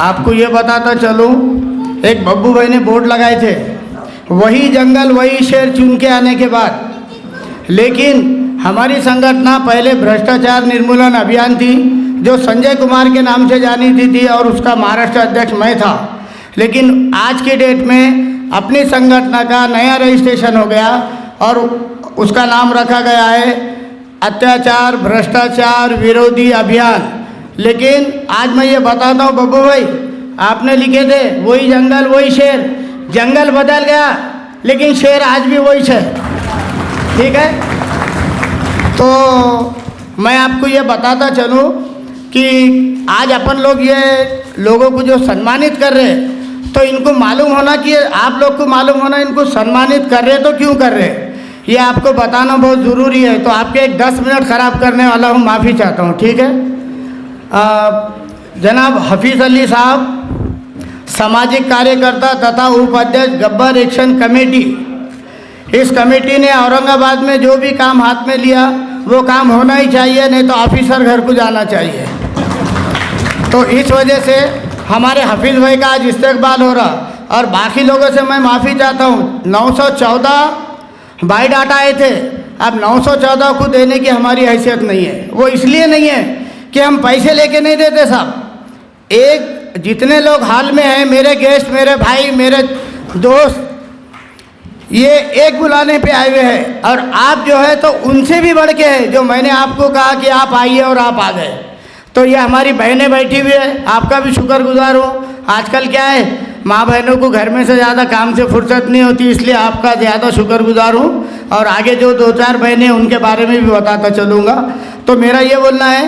आपको ये बताता चलूँ, एक बब्बू भाई ने बोर्ड लगाए थे, वही जंगल वही शेर चुन के आने के बाद। लेकिन हमारी संगठन पहले भ्रष्टाचार निर्मूलन अभियान थी, जो संजय कुमार के नाम से जानी थी और उसका महाराष्ट्र अध्यक्ष मैं था। लेकिन आज के डेट में अपनी संगठन का नया रजिस्ट्रेशन हो गया और उसका नाम रखा गया है अत्याचार भ्रष्टाचार विरोधी अभियान। लेकिन आज मैं ये बताता हूँ बब्बू भाई, आपने लिखे थे वही जंगल वही शेर, जंगल बदल गया लेकिन शेर आज भी वही है। ठीक है, तो मैं आपको ये बताता चलूँ कि आज अपन लोग ये लोगों को जो सम्मानित कर रहे हैं, तो इनको मालूम होना कि आप लोग को मालूम होना इनको सम्मानित कर रहे तो क्यों कर रहे, ये आपको बताना बहुत ज़रूरी है। तो आपके एक 10 मिनट ख़राब करने वाला हूँ, माफ़ी चाहता हूँ। ठीक है, जनाब हफीज़ अली साहब सामाजिक कार्यकर्ता तथा उपाध्यक्ष गब्बर एक्शन कमेटी, इस कमेटी ने औरंगाबाद में जो भी काम हाथ में लिया वो काम होना ही चाहिए, नहीं तो ऑफिसर घर को जाना चाहिए। तो इस वजह से हमारे हफीज़ भाई का आज इस्तेकबाल हो रहा, और बाकी लोगों से मैं माफ़ी चाहता हूँ। 914 बायोडाटा आए थे, अब 914 को देने की हमारी हैसियत नहीं है। वो इसलिए नहीं है कि हम पैसे लेके नहीं देते साहब। एक जितने लोग हाल में हैं, मेरे गेस्ट, मेरे भाई, मेरे दोस्त, ये एक बुलाने पे आए हुए हैं, और आप जो है तो उनसे भी बढ़ के है, जो मैंने आपको कहा कि आप आइए और आप आ गए। तो ये हमारी बहनें बैठी हुई है, आपका भी शुक्रगुजार हूँ। आजकल क्या है, माँ बहनों को घर में से ज़्यादा काम से फुर्सत नहीं होती, इसलिए आपका ज़्यादा शुक्रगुजार हूँ। और आगे जो 2-4 बहनें उनके बारे में भी बताता चलूँगा। तो मेरा ये बोलना है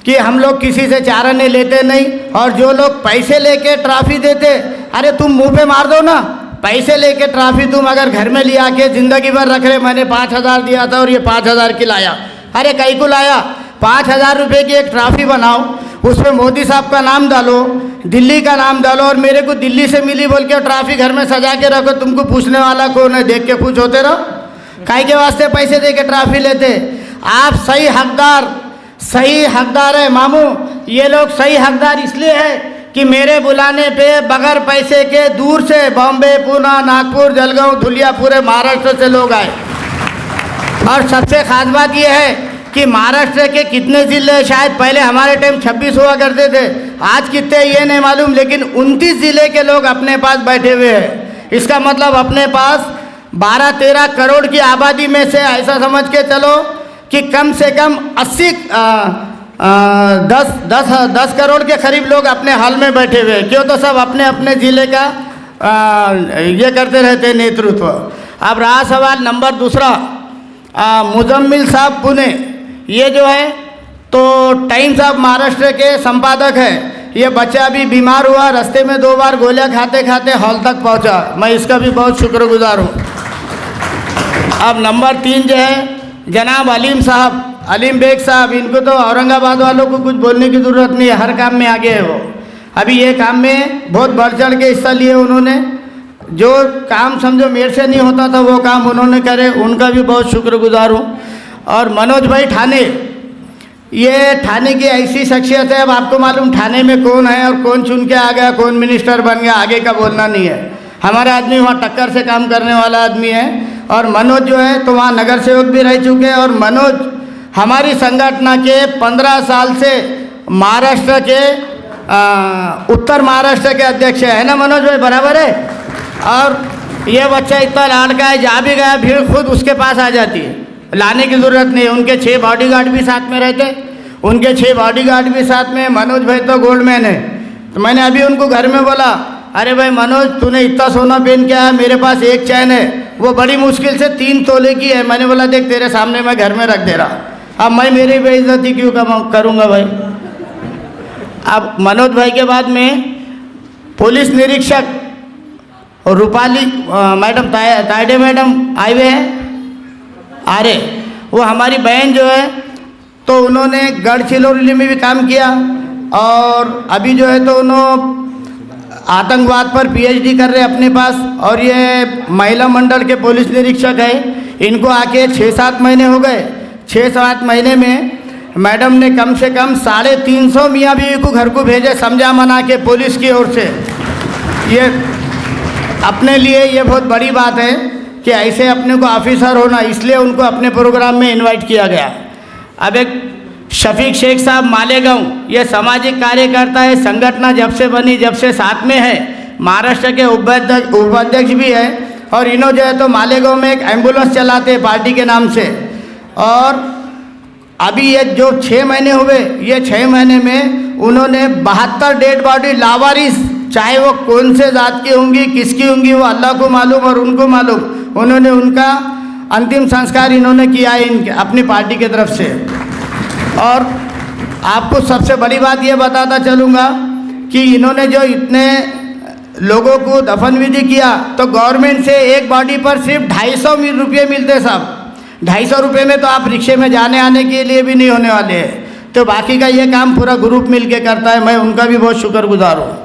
कि हम लोग किसी से चाराने लेते नहीं, और जो लोग पैसे लेके ट्रॉफी देते, अरे तुम मुँह पे मार दो ना, पैसे लेके ट्रॉफी तुम अगर घर में ले आके ज़िंदगी भर रख रहे, मैंने 5,000 दिया था और ये 5,000 की लाया, अरे कई को लाया, 5,000 रुपये की एक ट्रॉफी बनाओ, उसमें मोदी साहब का नाम डालो, दिल्ली का नाम डालो, और मेरे को दिल्ली से मिली बोल के ट्रॉफी घर में सजा के रखो। तुमको पूछने वाला कौन है, देख के खुश होते रहो। काहे के वास्ते पैसे दे के ट्रॉफी लेते? आप सही हकदार है मामू। ये लोग सही हकदार इसलिए है कि मेरे बुलाने पे बगैर पैसे के दूर से बॉम्बे, पूना, नागपुर, जलगांव, धुलिया, पूरे महाराष्ट्र से लोग आए। और सबसे खास बात यह है कि महाराष्ट्र के कितने ज़िले, शायद पहले हमारे टाइम 26 हुआ करते थे, आज कितने ये नहीं मालूम, लेकिन 29 ज़िले के लोग अपने पास बैठे हुए हैं। इसका मतलब अपने पास 12-13 करोड़ की आबादी में से ऐसा समझ के चलो कि कम से कम 10 करोड़ के करीब लोग अपने हाल में बैठे हुए हैं। क्यों? तो सब अपने अपने ज़िले का ये करते रहते हैं नेतृत्व। अब रहा सवाल नंबर दूसरा, मुजम्मिल साहब पुणे, ये जो है तो टाइम्स ऑफ महाराष्ट्र के संपादक है। ये बच्चा अभी बीमार हुआ, रास्ते में 2 बार गोलियां खाते खाते हॉल तक पहुंचा, मैं इसका भी बहुत शुक्रगुजार हूँ। अब नंबर 3 जो है जनाब अलीम बेग साहब, इनको तो औरंगाबाद वालों को कुछ बोलने की ज़रूरत नहीं है, हर काम में आगे है वो। अभी ये काम में बहुत बढ़ चढ़ के हिस्सा लिए उन्होंने, जो काम समझो मेरे से नहीं होता था वो काम उन्होंने करे, उनका भी बहुत शुक्रगुजार हूँ। और मनोज भाई ठाणे, ये ठाणे की ऐसी शख्सियत है, अब आपको मालूम ठाणे में कौन है और कौन चुन के आ गया, कौन मिनिस्टर बन गया, आगे का बोलना नहीं है। हमारा आदमी वहाँ टक्कर से काम करने वाला आदमी है। और मनोज जो है तो वहाँ नगर सेवक भी रह चुके हैं, और मनोज हमारी संगठन के 15 साल से महाराष्ट्र के उत्तर महाराष्ट्र के अध्यक्ष है ना मनोज भाई, बराबर है। और ये बच्चा इतना लाड़का है, जहाँ भी गया भीड़ खुद उसके पास आ जाती है, लाने की ज़रूरत नहीं। उनके 6 बॉडीगार्ड भी साथ में रहते, उनके 6 बॉडीगार्ड भी साथ में। मनोज भाई तो गोल्डमैन है। तो मैंने अभी उनको घर में बोला, अरे भाई मनोज, तूने इतना सोना पहन के आया, मेरे पास एक चैन है, वो बड़ी मुश्किल से 3 तोले की है। मैंने बोला देख तेरे सामने मैं घर में रख दे रहा, अब मैं मेरी बेइज्जती क्यों करूँगा भाई। अब मनोज भाई के बाद में पुलिस निरीक्षक और रूपाली मैडम, तायडे मैडम आए हुए हैं। अरे वो हमारी बहन जो है तो उन्होंने गढ़चिरौली में भी काम किया, और अभी जो है तो उन्होंने आतंकवाद पर पीएचडी कर रहे हैं अपने पास। और ये महिला मंडल के पुलिस निरीक्षक है, इनको आके 6-7 महीने हो गए। 6-7 महीने में मैडम ने कम से कम 350 मियाँ बीवी को घर को भेजे, समझा मना के पुलिस की ओर से। ये अपने लिए ये बहुत बड़ी बात है कि ऐसे अपने को ऑफिसर होना, इसलिए उनको अपने प्रोग्राम में इनवाइट किया गया। अब एक शफीक शेख साहब मालेगांव, ये सामाजिक कार्यकर्ता है, संगठन जब से बनी जब से साथ में है, महाराष्ट्र के उपाध्यक्ष भी है। और इन्हों जो है तो मालेगांव में एक एम्बुलेंस चलाते हैं पार्टी के नाम से। और अभी ये जो 6 महीने हुए, ये 6 महीने में उन्होंने 72 डेड बॉडी लावारिस, चाहे वो कौन से जात की होंगी किसकी होंगी वो अल्लाह को मालूम और उनको मालूम, उन्होंने उनका अंतिम संस्कार इन्होंने किया है इनके अपनी पार्टी की तरफ से। और आपको सबसे बड़ी बात ये बताता चलूँगा कि इन्होंने जो इतने लोगों को दफन विधि किया, तो गवर्नमेंट से एक बॉडी पर सिर्फ 250 रुपये मिलते साहब। 250 रुपये में तो आप रिक्शे में जाने आने के लिए भी नहीं होने वाले हैं। तो बाकी का ये काम पूरा ग्रुप मिल के करता है, मैं उनका भी बहुत शुक्रगुजार हूँ।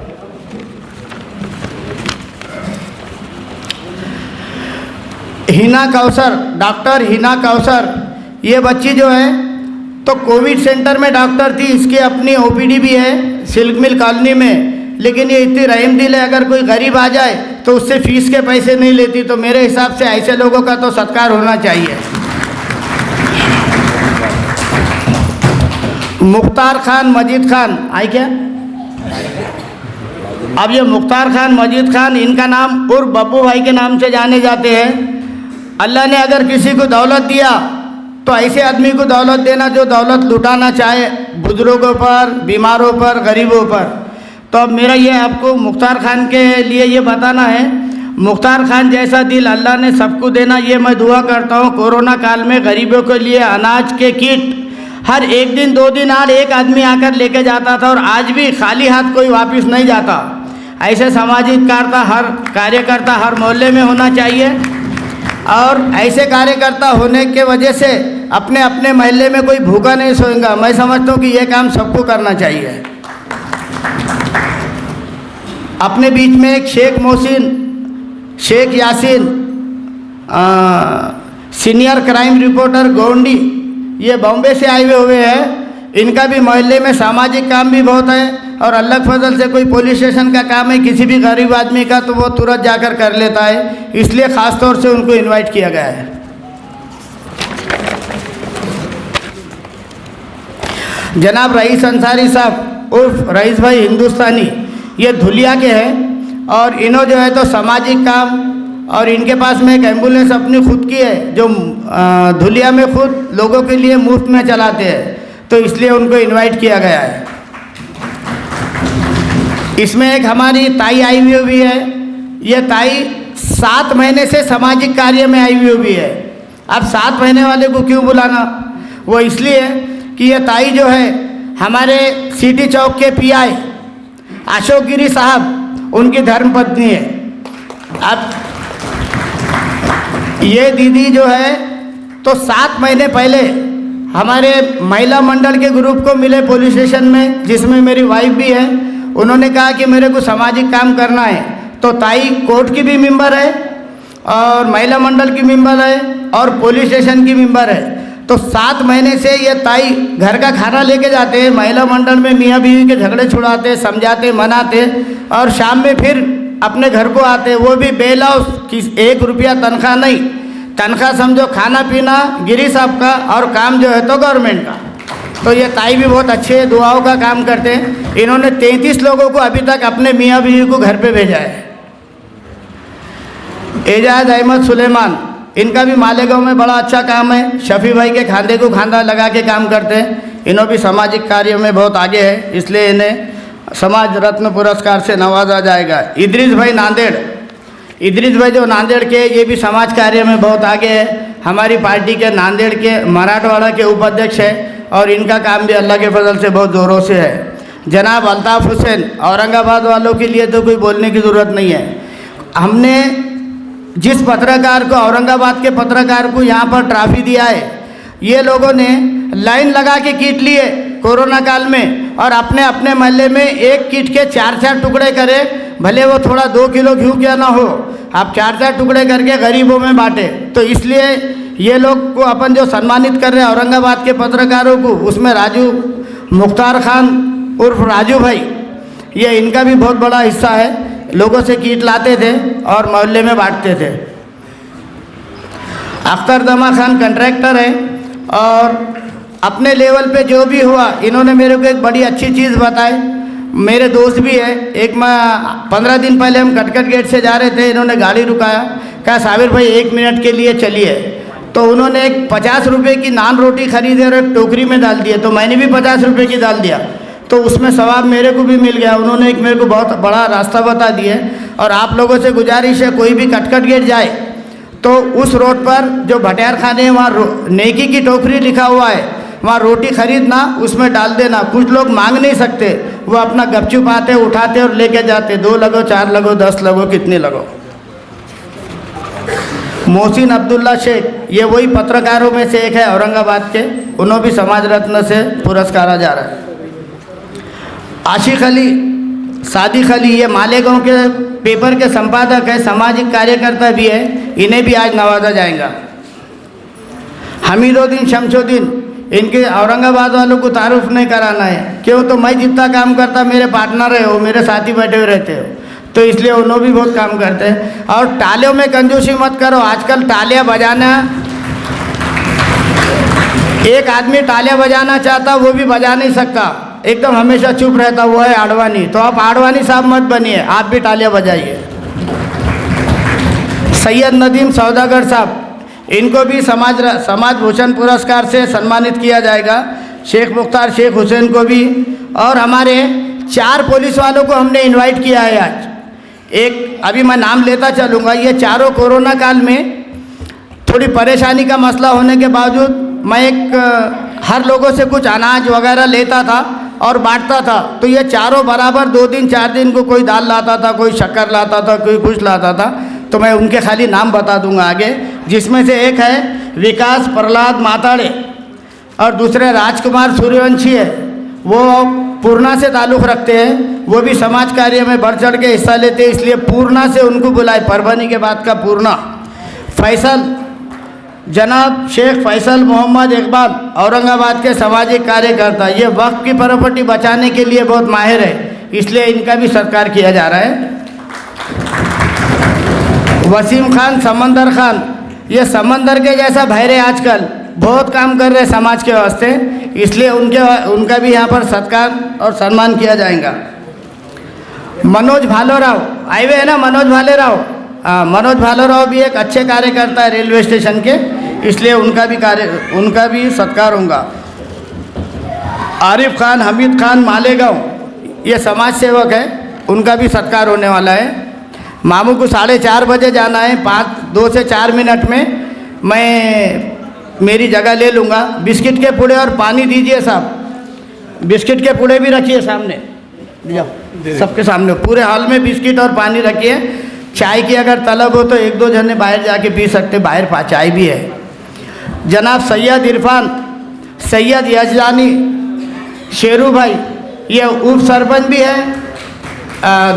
हिना कौसर, डॉक्टर हिना कौसर, ये बच्ची जो है तो कोविड सेंटर में डॉक्टर थी, इसकी अपनी ओपीडी भी है सिल्क मिल कॉलोनी में। लेकिन ये इतनी रहीम दिल है, अगर कोई गरीब आ जाए तो उससे फीस के पैसे नहीं लेती। तो मेरे हिसाब से ऐसे लोगों का तो सत्कार होना चाहिए। मुख्तार खान मजीद खान आई क्या? अब ये मुख्तार खान मजीद खान, इनका नाम उर्फ बब्बू भाई के नाम से जाने जाते हैं। अल्लाह ने अगर किसी को दौलत दिया तो ऐसे आदमी को दौलत देना जो दौलत लुटाना चाहे बुजुर्गों पर, बीमारों पर, गरीबों पर। तो अब मेरा ये आपको मुख्तार खान के लिए ये बताना है, मुख्तार खान जैसा दिल अल्लाह ने सबको देना, ये मैं दुआ करता हूँ। कोरोना काल में गरीबों के लिए अनाज के किट हर 1 दिन 2 दिन आड़ एक आदमी आकर लेके जाता था, और आज भी खाली हाथ कोई वापस नहीं जाता। ऐसे सामाजिक कार्यकर्ता हर मोहल्ले में होना चाहिए। और ऐसे कार्यकर्ता होने के वजह से अपने अपने महल्ले में कोई भूखा नहीं सोएगा। मैं समझता हूँ कि ये काम सबको करना चाहिए। अपने बीच में एक Sheikh Mohsin, Sheikh Yasin, senior crime reporter Gondi, ये बॉम्बे से आए हुए हैं। इनका भी मोहल्ले में सामाजिक काम भी बहुत है, और अल्लाह के फजल से कोई पुलिस स्टेशन का काम है किसी भी गरीब आदमी का तो वो तुरंत जाकर कर लेता है, इसलिए ख़ास तौर से उनको इनवाइट किया गया है। जनाब रईस अंसारी साहब उर्फ रईस भाई हिंदुस्तानी, ये धुलिया के हैं, और इन्हों जो है तो सामाजिक काम, और इनके पास में एक एम्बुलेंस अपनी खुद की है जो धुलिया में खुद लोगों के लिए मुफ्त में चलाते हैं, तो इसलिए उनको इनवाइट किया गया है। इसमें एक हमारी ताई आई हुई भी है। ये ताई 7 महीने से सामाजिक कार्य में आई हुई भी है। अब 7 महीने वाले को क्यों बुलाना? वो इसलिए कि ये ताई जो है हमारे सिटी चौक के पीआई अशोक गिरी साहब, उनकी धर्मपत्नी है। अब ये दीदी जो है तो 7 महीने पहले हमारे महिला मंडल के ग्रुप को मिले पुलिस स्टेशन में, जिसमें मेरी वाइफ भी है। उन्होंने कहा कि मेरे को सामाजिक काम करना है, तो ताई कोर्ट की भी मेंबर है और महिला मंडल की मेंबर है और पुलिस स्टेशन की मेंबर है। तो 7 महीने से ये ताई घर का खाना लेके जाते हैं, महिला मंडल में मियाँ बीवी के झगड़े छुड़ाते, समझाते, मनाते, और शाम में फिर अपने घर को आते। वो भी बेलौस, 1 रुपया तनख्वाह नहीं, तनख्वाह समझो खाना पीना गिरी साहब का, और काम जो है तो गवर्नमेंट का। तो ये ताई भी बहुत अच्छे दुआओं का काम करते हैं। इन्होंने 33 लोगों को अभी तक अपने मियाँ बीवी को घर पे भेजा है। एजाज अहमद सुलेमान, इनका भी मालेगांव में बड़ा अच्छा काम है। शफी भाई के खांधे को खांधा लगा के काम करते हैं। इन्हों भी सामाजिक कार्य में बहुत आगे है, इसलिए इन्हें समाज रत्न पुरस्कार से नवाजा जाएगा। इदरीस भाई नांदेड़, इदरीस भाई जो नांदेड़ के, ये भी समाज कार्य में बहुत आगे है। हमारी पार्टी के नांदेड़ के मराठवाड़ा के उपाध्यक्ष है, और इनका काम भी अल्लाह के फजल से बहुत ज़ोरों से है। जनाब अल्ताफ़ हुसैन, औरंगाबाद वालों के लिए तो कोई बोलने की ज़रूरत नहीं है। हमने जिस पत्रकार को, औरंगाबाद के पत्रकार को यहाँ पर ट्रॉफी दिया है, ये लोगों ने लाइन लगा के किट लिए कोरोना काल में, और अपने अपने महल्ले में एक किट के 4-4 टुकड़े करे, भले वो थोड़ा 2 किलो घी क्या ना हो, आप 4-4 टुकड़े करके गरीबों में बांटे। तो इसलिए ये लोग को अपन जो सम्मानित कर रहे हैं औरंगाबाद के पत्रकारों को, उसमें राजू मुख्तार खान उर्फ राजू भाई, ये इनका भी बहुत बड़ा हिस्सा है। लोगों से कीट लाते थे और मोहल्ले में बांटते थे। अख्तर दमा खान कंट्रैक्टर है और अपने लेवल पे जो भी हुआ, इन्होंने मेरे को एक बड़ी अच्छी चीज़ बताई। मेरे दोस्त भी है, एक मैं 15 दिन पहले हम कटकट गेट से जा रहे थे, इन्होंने गाड़ी रुकाया, कहा साबिर भाई 1 मिनट के लिए चलिए। तो उन्होंने एक 50 रुपये की नान रोटी खरीदे और एक टोकरी में डाल दिए, तो मैंने भी 50 रुपये की डाल दिया, तो उसमें सवाब मेरे को भी मिल गया। उन्होंने एक मेरे को बहुत बड़ा रास्ता बता दिए। और आप लोगों से गुजारिश है, कोई भी कटकट गेट जाए तो उस रोड पर जो भटियार खाने हैं वहाँ नेकी की टोकरी लिखा हुआ है, वहाँ रोटी खरीदना, उसमें डाल देना। कुछ लोग मांग नहीं सकते, वो अपना गपचुप आते उठाते और लेके जाते, 2 लगो 4 लगो 10 लगो कितने लगो। मोहसिन अब्दुल्ला शेख, ये वही पत्रकारों में से एक है औरंगाबाद के, उन्होंने भी समाज रत्न से पुरस्कारा जा रहा है। आशिक अली, सादिक अली, ये मालेगांव के पेपर के संपादक है, सामाजिक कार्यकर्ता भी है, इन्हें भी आज नवाजा जाएगा। हमीदुद्दीन शमशुद्दीन, इनके औरंगाबाद वालों को तारुफ नहीं कराना है, क्यों? तो मैं जितना काम करता मेरे पार्टनर है, वो मेरे साथी बैठे हुए रहते हो, तो इसलिए उन्होंने भी बहुत काम करते हैं। और तालियों में कंजूसी मत करो, आजकल तालियां बजाना, एक आदमी तालियां बजाना चाहता वो भी बजा नहीं सकता, एकदम हमेशा चुप रहता, वो है आडवाणी। तो आप आडवाणी साहब मत बनिए, आप भी तालियां बजाइए। सैयद नदीम सौदागर साहब, इनको भी समाज भूषण पुरस्कार से सम्मानित किया जाएगा। शेख मुख्तार शेख हुसैन को भी, और हमारे 4 पुलिस वालों को हमने इनवाइट किया है आज। एक अभी मैं नाम लेता चलूँगा, ये चारों कोरोना काल में थोड़ी परेशानी का मसला होने के बावजूद मैं हर लोगों से कुछ अनाज वगैरह लेता था और बांटता था। तो ये चारों बराबर 2 दिन 4 दिन को कोई दाल लाता था, कोई शक्कर लाता था, कोई कुछ लाता था। तो मैं उनके खाली नाम बता दूंगा आगे, जिसमें से एक है विकास प्रहलाद माताड़े और दूसरे राजकुमार सूर्यवंशी है, वो पूर्णा से ताल्लुक़ रखते हैं, वो भी समाज कार्य में बढ़ चढ़ के हिस्सा लेते हैं, इसलिए पूर्णा से उनको बुलाए, परभनी के बाद का पूर्णा। फैसल, जनाब शेख फैसल मोहम्मद इकबाल, औरंगाबाद के सामाजिक कार्यकर्ता, ये वक्फ की प्रॉपर्टी बचाने के लिए बहुत माहिर है, इसलिए इनका भी सत्कार किया जा रहा है। वसीम खान समंदर खान, ये समंदर के जैसा भैरे आजकल बहुत काम कर रहे हैं समाज के वास्ते, इसलिए उनका भी यहाँ पर सत्कार और सम्मान किया जाएगा। मनोज भालोराव, आए हुए है ना मनोज भालेराव, मनोज भालोराव भी एक अच्छे कार्यकर्ता है रेलवे स्टेशन के, इसलिए उनका भी सत्कार होगा। आरिफ खान हमीद खान मालेगांव, ये समाज सेवक है, उनका भी सत्कार होने वाला है। मामू को 4:30 बजे जाना है, 2 से 4 मिनट में मैं मेरी जगह ले लूँगा। बिस्किट के पुड़े और पानी दीजिए साहब, बिस्किट के पुड़े भी रखिए सामने, सबके सामने पूरे हॉल में बिस्किट और पानी रखिए। चाय की अगर तलब हो तो 1-2 जने बाहर जाके पी सकते, बाहर चाय भी है। जनाब सैयद इरफान, सैयद यजदानी, शेरू भाई, ये उप सरपंच भी है,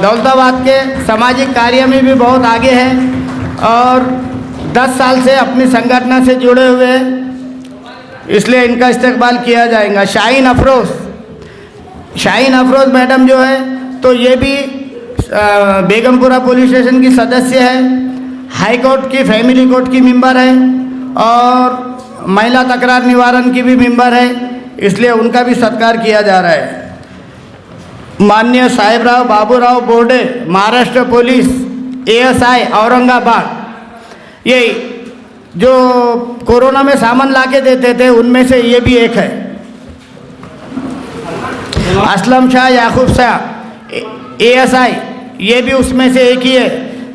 दौलताबाद के सामाजिक कार्य में भी बहुत आगे है और 10 साल से अपनी संगठन से जुड़े हुए हैं, इसलिए इनका इस्तेकबाल किया जाएगा। शाहीन अफरोज़ मैडम जो है, तो ये भी बेगमपुरा पुलिस स्टेशन की सदस्य है, हाई कोर्ट की फैमिली कोर्ट की मेंबर है और महिला तकरार निवारण की भी मेंबर है, इसलिए उनका भी सत्कार किया जा रहा है। माननीय साहेबराव बाबूराव बोर्डे, महाराष्ट्र पुलिस ASI औरंगाबाद, ये जो कोरोना में सामान लाके देते थे उनमें से ये भी एक है। असलम शाह याकूब शाह ASI, ये भी उसमें से एक ही है,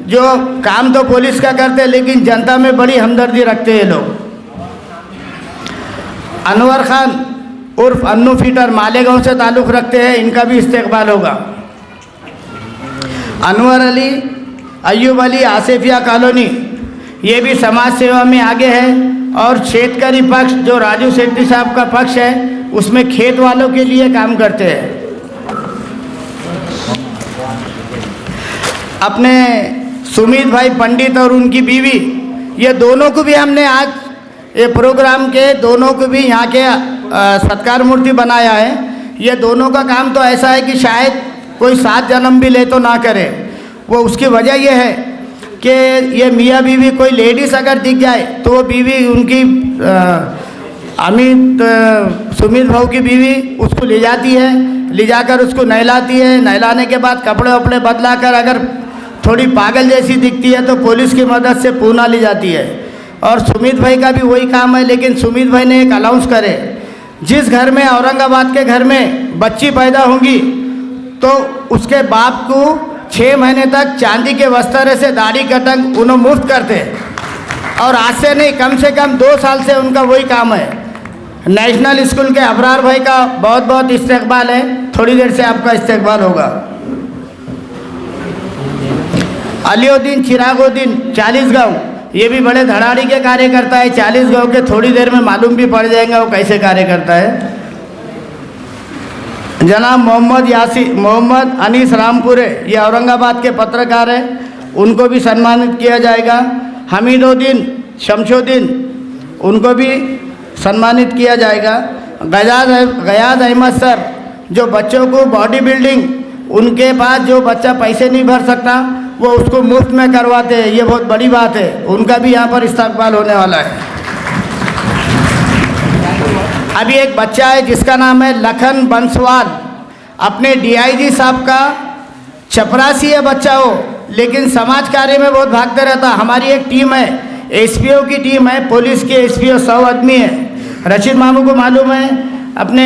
जो काम तो पुलिस का करते हैं लेकिन जनता में बड़ी हमदर्दी रखते हैं लोग। अनवर खान उर्फ अन्नू फीटर, मालेगांव से ताल्लुक़ रखते हैं, इनका भी इस्तेकबाल होगा। अनवर अली, अयूब अली, आसिफिया कॉलोनी, ये भी समाज सेवा में आगे है। और शेतकरी पक्ष जो राजू सेठी साहब का पक्ष है, उसमें खेत वालों के लिए काम करते हैं। अपने सुमित भाई पंडित और उनकी बीवी, ये दोनों को भी हमने आज ये प्रोग्राम के दोनों को भी यहाँ के सत्कार मूर्ति बनाया है। ये दोनों का काम तो ऐसा है कि शायद कोई 7 जन्म भी ले तो ना करे। वो उसकी वजह ये है कि ये मियाँ बीवी कोई लेडीज़ अगर दिख जाए तो वो बीवी उनकी अमित सुमित भाऊ की बीवी उसको ले जाती है, ले जाकर उसको नहलाती है। नहलाने के बाद कपड़े वपड़े बदला कर अगर थोड़ी पागल जैसी दिखती है तो पुलिस की मदद से पूना ली जाती है। और सुमित भाई का भी वही काम है, लेकिन सुमित भाई ने एक अनाउंस करे, जिस घर में औरंगाबाद के घर में बच्ची पैदा होंगी तो उसके बाप को 6 महीने तक चांदी के वस्त्र से दाढ़ी कटंग उन्हें मुफ्त करते। और आज से नहीं, कम से कम 2 साल से उनका वही काम है। नेशनल स्कूल के अबरार भाई का बहुत बहुत इस्तेकबाल है। थोड़ी देर से आपका इस्तेकबाल होगा। अलीउद्दीन चिरागुद्दीन 40 गाँव, ये भी बड़े धड़ाड़ी के कार्य करता है। 40 गाँव के थोड़ी देर में मालूम भी पड़ जाएगा वो कैसे कार्य करता है। जनाब मोहम्मद अनीस रामपुरे, ये औरंगाबाद के पत्रकार हैं, उनको भी सम्मानित किया जाएगा। हमीदुद्दीन शमशुद्दीन, उनको भी सम्मानित किया जाएगा। गयाज अहमद सर, जो बच्चों को बॉडी बिल्डिंग, उनके पास जो बच्चा पैसे नहीं भर सकता वो उसको मुफ्त में करवाते हैं, ये बहुत बड़ी बात है। उनका भी यहाँ पर इस्तकबाल होने वाला है। अभी एक बच्चा है जिसका नाम है लखन बंसवाल, अपने डीआईजी साहब का चपरासी है बच्चा हो, लेकिन समाज कार्य में बहुत भागते रहता। हमारी एक टीम है, एसपीओ की टीम है, पुलिस के एसपीओ 100 आदमी है। रशीद मामू को मालूम है, अपने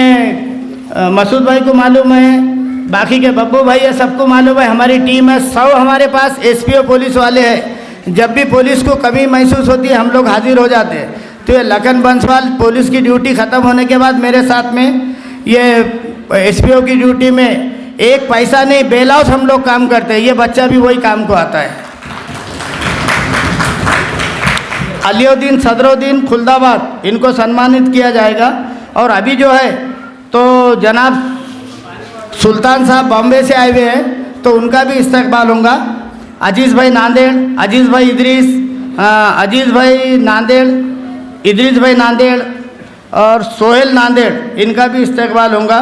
मसूद भाई को मालूम है, बाकी के बब्बू भाई है, सबको मालूम है। हमारी टीम है 100, हमारे पास एसपीओ पुलिस वाले हैं। जब भी पुलिस को कमी महसूस होती है हम लोग हाजिर हो जाते हैं। तो ये लखन बंसवाल पुलिस की ड्यूटी ख़त्म होने के बाद मेरे साथ में ये एसपीओ की ड्यूटी में 1 पैसा नहीं, बेल आउट हम लोग काम करते हैं। ये बच्चा भी वही काम को आता है। अलीउद्दीन सदरुद्दीन खुलदाबाद, इनको सम्मानित किया जाएगा। और अभी जो है तो जनाब सुल्तान साहब बॉम्बे से आए हुए हैं, तो उनका भी इस्तकबाल होगा। अजीज़ भाई नांदेड़, अजीज़ भाई इदरीस, अजीज़ भाई नांदेड़, इदरीस भाई नांदेड़ और सोहेल नांदेड़, इनका भी इस्तकबाल होगा।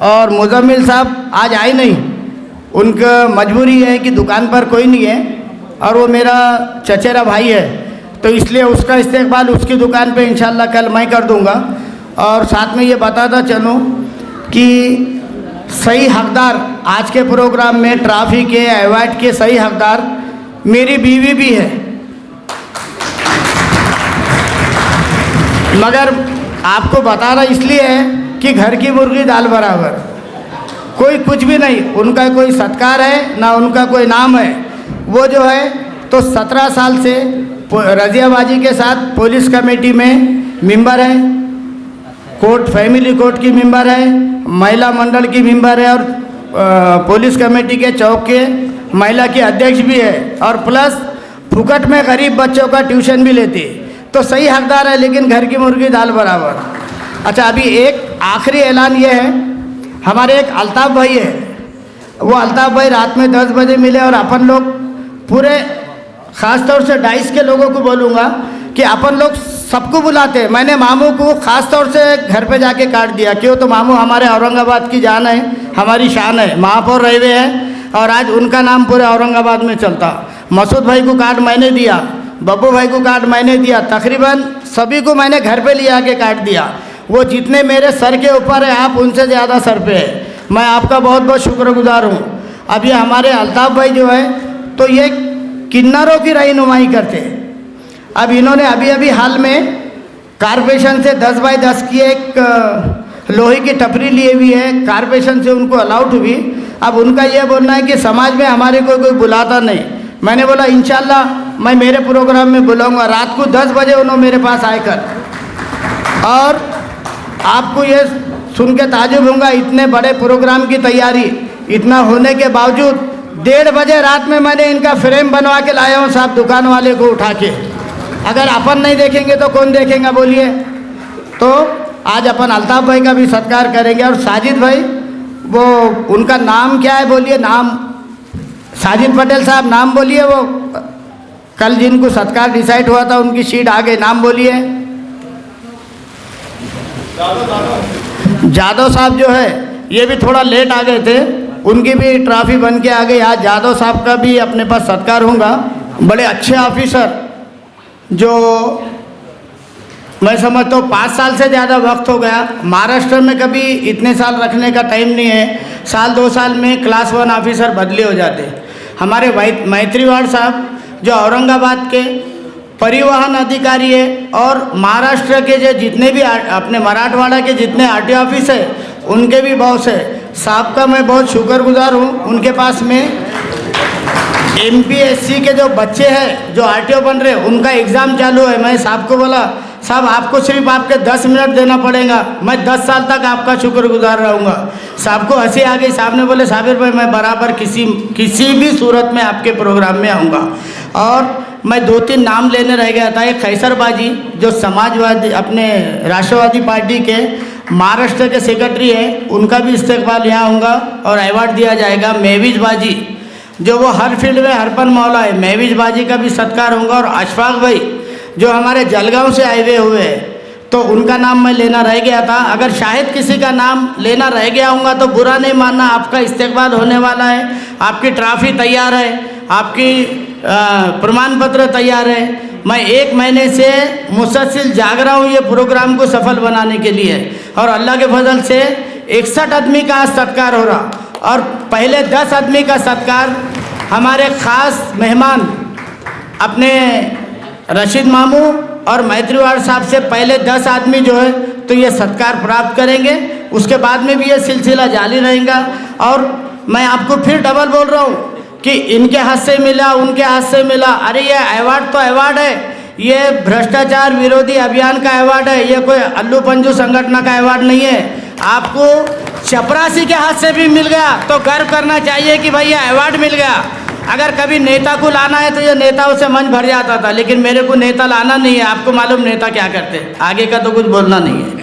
और मुजम्मिल साहब आज आए नहीं, उनका मजबूरी है कि दुकान पर कोई नहीं है और वो मेरा चचेरा भाई है, तो इसलिए उसका इस्तकबाल उसकी दुकान पे इंशाल्लाह कल मैं कर दूंगा। और साथ में ये बताता चलूँ कि सही हकदार आज के प्रोग्राम में ट्रॉफी के अवार्ड के सही हकदार मेरी बीवी भी है। मगर आपको बता रहा इसलिए है कि घर की मुर्गी दाल बराबर, कोई कुछ भी नहीं, उनका कोई सत्कार है ना उनका कोई नाम है। वो जो है तो 17 साल से रजियाबाजी के साथ पुलिस कमेटी में मेंबर है, कोर्ट फैमिली कोर्ट की मेंबर है, महिला मंडल की मेंबर है और पुलिस कमेटी के चौक के महिला की अध्यक्ष भी है। और प्लस फुकट में गरीब बच्चों का ट्यूशन भी लेती है। तो सही हकदार है, लेकिन घर की मुर्गी दाल बराबर। अच्छा, अभी एक आखिरी ऐलान ये है, हमारे एक अल्ताफ़ भाई है, वो अल्ताफ़ भाई रात में 10 बजे मिले और अपन लोग पूरे ख़ास तौर से डाइस के लोगों को बोलूँगा कि अपन लोग सबको बुलाते हैं। मैंने मामू को ख़ास तौर से घर पे जाके काट दिया, क्यों तो मामू हमारे औरंगाबाद की जान है, हमारी शान है, महापौर रहे हुए हैं और आज उनका नाम पूरे औरंगाबाद में चलता। मसूद भाई को कार्ड मैंने दिया, बब्बू भाई को कार्ड मैंने दिया, तकरीबन सभी को मैंने घर पे लिया के काट दिया। वो जितने मेरे सर के ऊपर है, आप उनसे ज़्यादा सर पे है। मैं आपका बहुत बहुत शुक्रगुजार हूँ। अब ये हमारे अल्ताफ़ भाई जो है तो ये किन्नरों की रहनुमाई करते हैं। अब इन्होंने अभी अभी हाल में कारपोरेशन से 10 बाई 10 की एक लोहे की टपरी लिए हुई है, कारपोरेशन से उनको अलाउड हुई। अब उनका ये बोलना है कि समाज में हमारे को कोई बुलाता नहीं। मैंने बोला इंशाल्लाह मैं मेरे प्रोग्राम में बुलाऊंगा। रात को 10 बजे उन्होंने मेरे पास आकर, और आपको ये सुन के ताजुब होगा, इतने बड़े प्रोग्राम की तैयारी इतना होने के बावजूद 1:30 बजे रात में मैंने इनका फ्रेम बनवा के लाया हूँ साहब, दुकान वाले को उठा के। अगर अपन नहीं देखेंगे तो कौन देखेगा बोलिए। तो आज अपन अल्ताफ़ भाई का भी सत्कार करेंगे। और साजिद भाई, वो उनका नाम क्या है बोलिए, नाम साजिद पटेल साहब, नाम बोलिए। वो कल जिनको सत्कार डिसाइड हुआ था उनकी शीट आ गई, नाम बोलिए। जादव साहब जो है ये भी थोड़ा लेट आ गए थे, उनकी भी ट्रॉफी बन के आ गई। आज जादव साहब का भी अपने पास सत्कार होगा। बड़े अच्छे ऑफिसर जो मैं समझता हूँ 5 साल से ज़्यादा वक्त हो गया। महाराष्ट्र में कभी इतने साल रखने का टाइम नहीं है, साल 2 साल में क्लास 1 ऑफिसर बदले हो जाते। हमारे मैत्रीवाड़ साहब जो औरंगाबाद के परिवहन अधिकारी है और महाराष्ट्र के जो जितने भी अपने मराठवाड़ा के जितने आरटीओ ऑफिस है उनके भी बॉस है। साहब का मैं बहुत शुक्रगुजार हूँ। उनके पास में एमपीएससी के जो बच्चे हैं जो आरटीओ बन रहे उनका एग्ज़ाम चालू है। मैं साहब को बोला साहब आपको सिर्फ आपके 10 मिनट देना पड़ेगा, मैं 10 साल तक आपका शुक्रगुजार रहूँगा। साहब को हंसी आ गई। साहब ने बोले साबिर भाई मैं बराबर किसी भी सूरत में आपके प्रोग्राम में आऊँगा। और मैं 2-3 नाम लेने रह गया था। एक खैसर बाजी जो समाजवादी अपने राष्ट्रवादी पार्टी के महाराष्ट्र के सेक्रेटरी है, उनका भी इस्तेकबाल यहाँ होगा और अवार्ड दिया जाएगा। महवीज बाजी जो वो हर फील्ड में हरपन मौला है, महवीज बाजी का भी सत्कार होगा। और अशफाक भाई जो हमारे जलगांव से आए हुए हैं तो उनका नाम मैं लेना रह गया था। अगर शायद किसी का नाम लेना रह गया होगा तो बुरा नहीं मानना, आपका इस्तेकबाल होने वाला है। आपकी ट्रॉफी तैयार है, आपकी प्रमाण पत्र तैयार है। मैं 1 महीने से मुसलसल जाग रहा हूँ ये प्रोग्राम को सफल बनाने के लिए और अल्लाह के फजल से 61 आदमी का आज सत्कार हो रहा। और पहले 10 आदमी का सत्कार हमारे ख़ास मेहमान अपने रशीद मामू और मैत्रीवाड़ साहब से पहले 10 आदमी जो है तो ये सत्कार प्राप्त करेंगे। उसके बाद में भी ये सिलसिला जारी रहेगा। और मैं आपको फिर डबल बोल रहा हूँ कि इनके हाथ से मिला, उनके हाथ से मिला, अरे ये अवार्ड तो अवार्ड है, ये भ्रष्टाचार विरोधी अभियान का अवार्ड है, ये कोई अल्लू पंजू संगठन का अवार्ड नहीं है। आपको चपरासी के हाथ से भी मिल गया तो गर्व करना चाहिए कि भाई ये अवार्ड मिल गया। अगर कभी नेता को लाना है तो ये नेताओं से मन भर जाता था, लेकिन मेरे को नेता लाना नहीं है। आपको मालूम नेता क्या करते, आगे का तो कुछ बोलना नहीं है।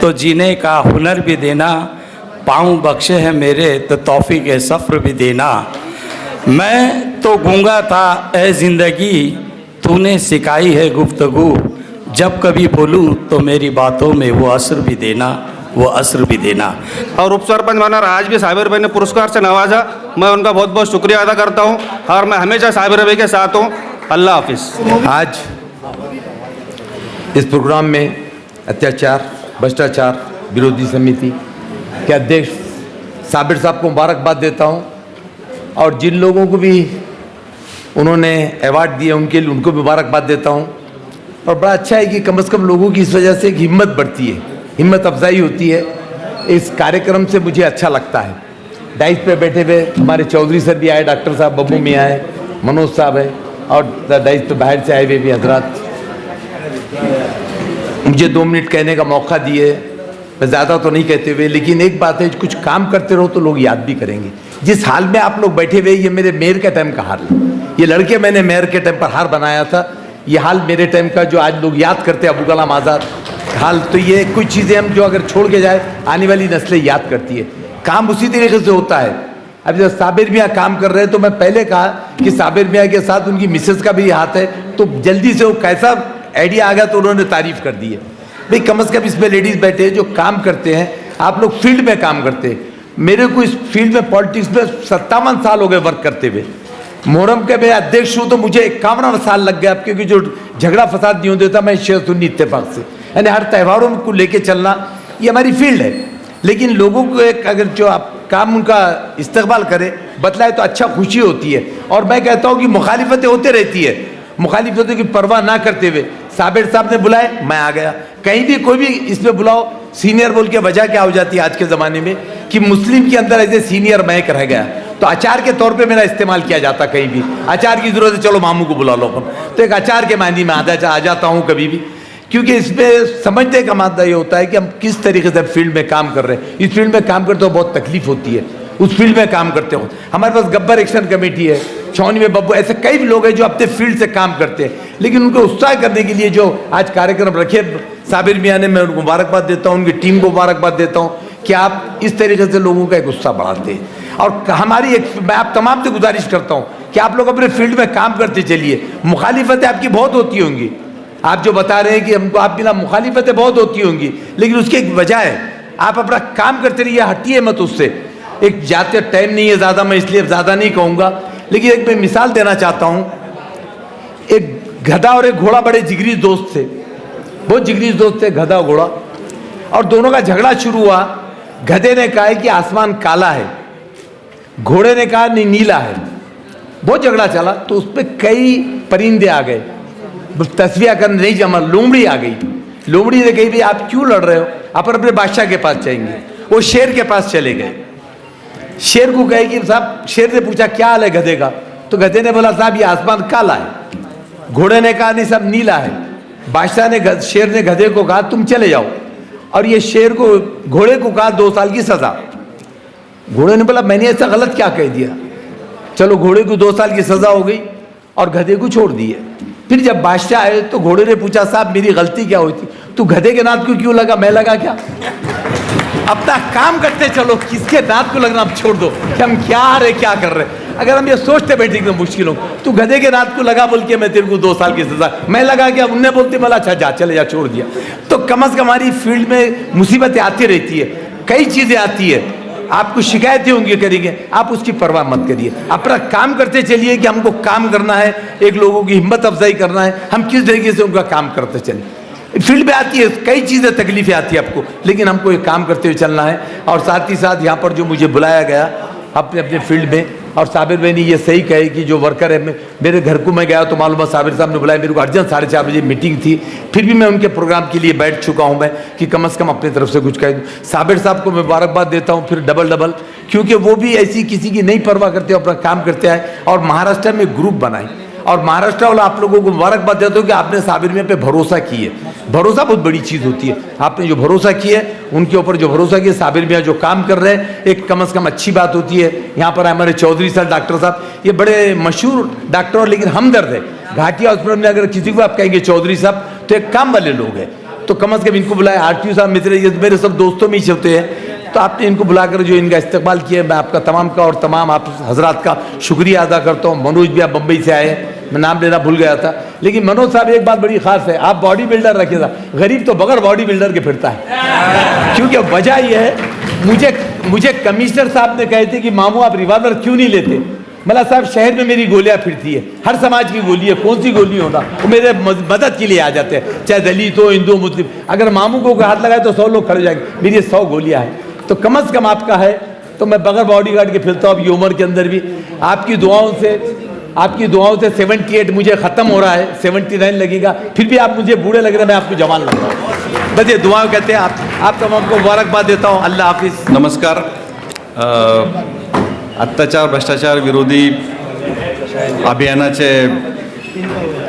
तो जीने का हुनर भी देना, पाँव बख्शे हैं मेरे तो तौफीक सफ़र भी देना। मैं तो गूंगा था ए ज़िंदगी, तूने सिखाई है गुफ्तगू, जब कभी बोलूँ तो मेरी बातों में वो असर भी देना, वो असर भी देना। और उप सरपंच मनोहर आज भी साबिर भाई ने पुरस्कार से नवाजा, मैं उनका बहुत बहुत शुक्रिया अदा करता हूँ और मैं हमेशा साबिर भाई के साथ हूँ। अल्लाह हाफिज़। आज इस प्रोग्राम में अत्याचार भ्रष्टाचार विरोधी समिति के अध्यक्ष साबिर साहब को मुबारकबाद देता हूँ और जिन लोगों को भी उन्होंने अवार्ड दिए उनके लिए उनको मुबारकबाद देता हूँ। और बड़ा अच्छा है कि कम से कम लोगों की इस वजह से एक हिम्मत बढ़ती है, हिम्मत अफजाई होती है। इस कार्यक्रम से मुझे अच्छा लगता है। डाइस पे बैठे हुए हमारे चौधरी सर भी आए, डॉक्टर साहब बब्बू मियाँ आए, मनोज साहब है और डाइस पे बाहर से आए हुए भी हजरात मुझे 2 मिनट कहने का मौका दिए। मैं ज़्यादा तो नहीं कहते हुए, लेकिन एक बात है, कुछ काम करते रहो तो लोग याद भी करेंगे। जिस हाल में आप लोग बैठे हुए, ये मेरे मेयर के टाइम का हाल है। ये लड़के मैंने मेयर के टाइम पर हार बनाया था, ये हाल मेरे टाइम का जो आज लोग याद करते हैं, अबू कलाम आज़ाद हाल। तो ये कुछ चीज़ें हम जो अगर छोड़ के जाए आने वाली नस्लें याद करती है। काम उसी तरीके से होता है। अब जब साबिर मियाँ काम कर रहे हैं तो मैं पहले कहा कि साबिर मियाँ के साथ उनकी मिसेस का भी हाथ है, तो जल्दी से वो कैसा आइडिया आ गया तो उन्होंने तारीफ कर दी है। भाई कम से कम इसमें लेडीज़ बैठे हैं जो काम करते हैं, आप लोग फील्ड में काम करते हैं। मेरे को इस फील्ड में पॉलिटिक्स में 57 साल हो गए वर्क करते हुए। मोहर्रम के मैं अध्यक्ष हूँ तो मुझे 51 साल लग गया, क्योंकि जो झगड़ा फसाद नहीं होता था मैं शेयर सुन्नी इत्तेफाक से, यानी हर त्योहारों को लेके चलना ये हमारी फील्ड है। लेकिन लोगों को एक अगर जो आप काम उनका इस्तेकबाल करे बतलाए तो अच्छा खुशी होती है। और मैं कहता हूँ कि मुखालिफतें होते रहती है, मुखालिफतों की परवाह ना करते हुए साबिर साहब ने बुलाए, मैं आ गया। कहीं भी कोई भी इसमें बुलाओ सीनियर बोल के वजह क्या हो जाती है आज के ज़माने में कि मुस्लिम के अंदर ऐसे सीनियर महक रह गया, तो अचार के तौर पे मेरा इस्तेमाल किया जाता। कहीं भी अचार की ज़रूरत है, चलो मामू को बुला लो अपन, तो एक अचार के मायने में आ जाता हूँ कभी भी। क्योंकि इसमें समझने का मादा ये होता है कि हम किस तरीके से फील्ड में काम कर रहे हैं। इस फील्ड में काम करते हो बहुत तकलीफ होती है, उस फील्ड में काम करते हो। हमारे पास गब्बर एक्शन कमेटी है, छौनी में बब्बू, ऐसे कई लोग हैं जो अपने फील्ड से काम करते हैं। लेकिन उनको उत्साह करने के लिए जो आज कार्यक्रम रखे साबिर मियाँ ने, मैं उनको मुबारकबाद देता हूँ, उनकी टीम को मुबारकबाद देता हूँ कि आप इस तरीके से लोगों का एक उत्साह बढ़ाते हैं। और हमारी मैं आप तमाम से गुजारिश करता हूँ कि आप लोग अपने फील्ड में काम करते चलिए। मुखालिफतें आपकी बहुत होती होंगी, आप जो बता रहे हैं कि हमको आप बिना मुखालिफतें बहुत होती होंगी, लेकिन उसकी एक वजह है, आप अपना काम करते रहिए, हटिए मत उससे। एक जाते टाइम नहीं है ज़्यादा, मैं इसलिए ज़्यादा नहीं कहूँगा, लेकिन एक मैं मिसाल देना चाहता हूँ। एक गधा और एक घोड़ा बड़े जिगरी दोस्त थे, बहुत जिगरी दोस्त थे गधा और घोड़ा, और दोनों का झगड़ा शुरू हुआ। गधे ने कहा कि आसमान काला है, घोड़े ने कहा नहीं नीला है। बहुत झगड़ा चला तो उस पर कई परिंदे आ गए, तस्वीर करने नहीं जमा। लोमड़ी आ गई, लोमड़ी ने कही भाई आप क्यों लड़ रहे हो, आप अपने बादशाह के पास जाएंगे। वो शेर के पास चले गए, शेर को कहे कि साहब, शेर ने पूछा क्या हाल है गधे का, तो गधे ने बोला साहब ये आसमान काला है। घोड़े ने कहा नहीं साहब नीला है। बादशाह ने शेर ने गधे को कहा तुम चले जाओ, और ये शेर को घोड़े को कहा 2 साल की सजा। घोड़े ने बोला मैंने ऐसा गलत क्या कह दिया, चलो घोड़े को 2 साल की सजा हो गई और गधे को छोड़ दिए। फिर जब बादशाह आए तो घोड़े ने पूछा साहब मेरी गलती क्या हुई थी, तू गधे के नाथ को क्यों लगा, मैं लगा क्या। अपना काम करते चलो, किसके नाथ को लगना आप छोड़ दो कि हम क्या आ रहे क्या कर रहे। अगर हम ये सोचते बैठे एकदम मुश्किल हो, तू गधे के नाथ को लगा बोल के मैं तेरे को 2 साल की सजा, मैं लगा क्या, उनने बोलते बोला अच्छा जा चले जा, छोड़ दिया। तो कम से कम हमारी फील्ड में मुसीबतें आती रहती है, कई चीज़ें आती है, आपको शिकायतें होंगी करेंगे, आप उसकी परवाह मत करिए, अपना काम करते चलिए कि हमको काम करना है, एक लोगों की हिम्मत अफजाई करना है, हम किस तरीके से उनका काम करते चलें। फील्ड में आती है कई चीज़ें, तकलीफें आती है आपको, लेकिन हमको एक काम करते हुए चलना है। और साथ ही साथ यहाँ पर जो मुझे बुलाया गया अपने अपने फील्ड में, और साबिर भाई ने ये सही कहे कि जो वर्कर है, मेरे घर को मैं गया तो मालूम है साबिर साहब ने बुलाया, मेरे को अर्जेंट 4:30 बजे मीटिंग थी, फिर भी मैं उनके प्रोग्राम के लिए बैठ चुका हूँ मैं कि कम से कम अपनी तरफ से कुछ कह दूँ। साबिर साहब को मैं मुबारकबाद देता हूँ फिर डबल, क्योंकि वो भी ऐसी किसी की नहीं परवाह करते, अपना काम करते आए और महाराष्ट्र में ग्रुप बनाए। और महाराष्ट्र वाला आप लोगों को मुबारकबाद देता हूँ कि आपने साबिर मियाँ पे भरोसा की है। भरोसा बहुत बड़ी चीज़ होती है, आपने जो भरोसा किया है उनके ऊपर जो भरोसा किया, साबिर मियाँ जो काम कर रहे हैं एक कम से कम अच्छी बात होती है। यहाँ पर हमारे चौधरी सर डॉक्टर साहब, ये बड़े मशहूर डॉक्टर और लेकिन हमदर्द है। घाटी हॉस्पिटल में अगर किसी को आप कहेंगे चौधरी साहब तो एक काम वाले लोग हैं, तो कम से कम इनको बुलाए। आरटीओ साहब मित्र ये मेरे सब दोस्तों में ही होते हैं, तो आपने इनको बुलाकर जो इनका इस्तेमाल किया, मैं आपका तमाम का और तमाम आप हजरात का शुक्रिया अदा करता हूँ। मनोज भी आप बम्बई से आए, मैं नाम लेना भूल गया था, लेकिन मनोज साहब एक बात बड़ी खास है, आप बॉडी बिल्डर रखे था, गरीब तो बगैर बॉडी बिल्डर के फिरता है। क्योंकि वजह यह है, मुझे कमिश्नर साहब ने कहे थे कि मामू आप रिवॉल्वर क्यों नहीं लेते। मला साहब शहर में मेरी गोलियां फिरती है, हर समाज की गोली है, कौन सी गोली होना, वो मेरे मदद के लिए आ जाते हैं, चाहे दलित हो, हिंदू, मुस्लिम। अगर मामू को हाथ लगाए तो 100 लोग खड़े हो जाएंगे। मेरी 100 गोलियां हैं, तो कम से कम आपका है, तो मैं बगैर बॉडी गार्ड के फिरता हूँ। अब ये उम्र के अंदर भी आपकी दुआओं से 78 मुझे ख़त्म हो रहा है, 79 लगेगा, फिर भी आप मुझे बूढ़े लग रहे हैं, मैं आपको जवान लग रहा हूँ। बस ये दुआएं कहते हैं आप तमाम को मुबारकबाद देता हूँ। अल्लाह हाफिज़। नमस्कार. अत्याचार भ्रष्टाचार विरोधी अभियानाचे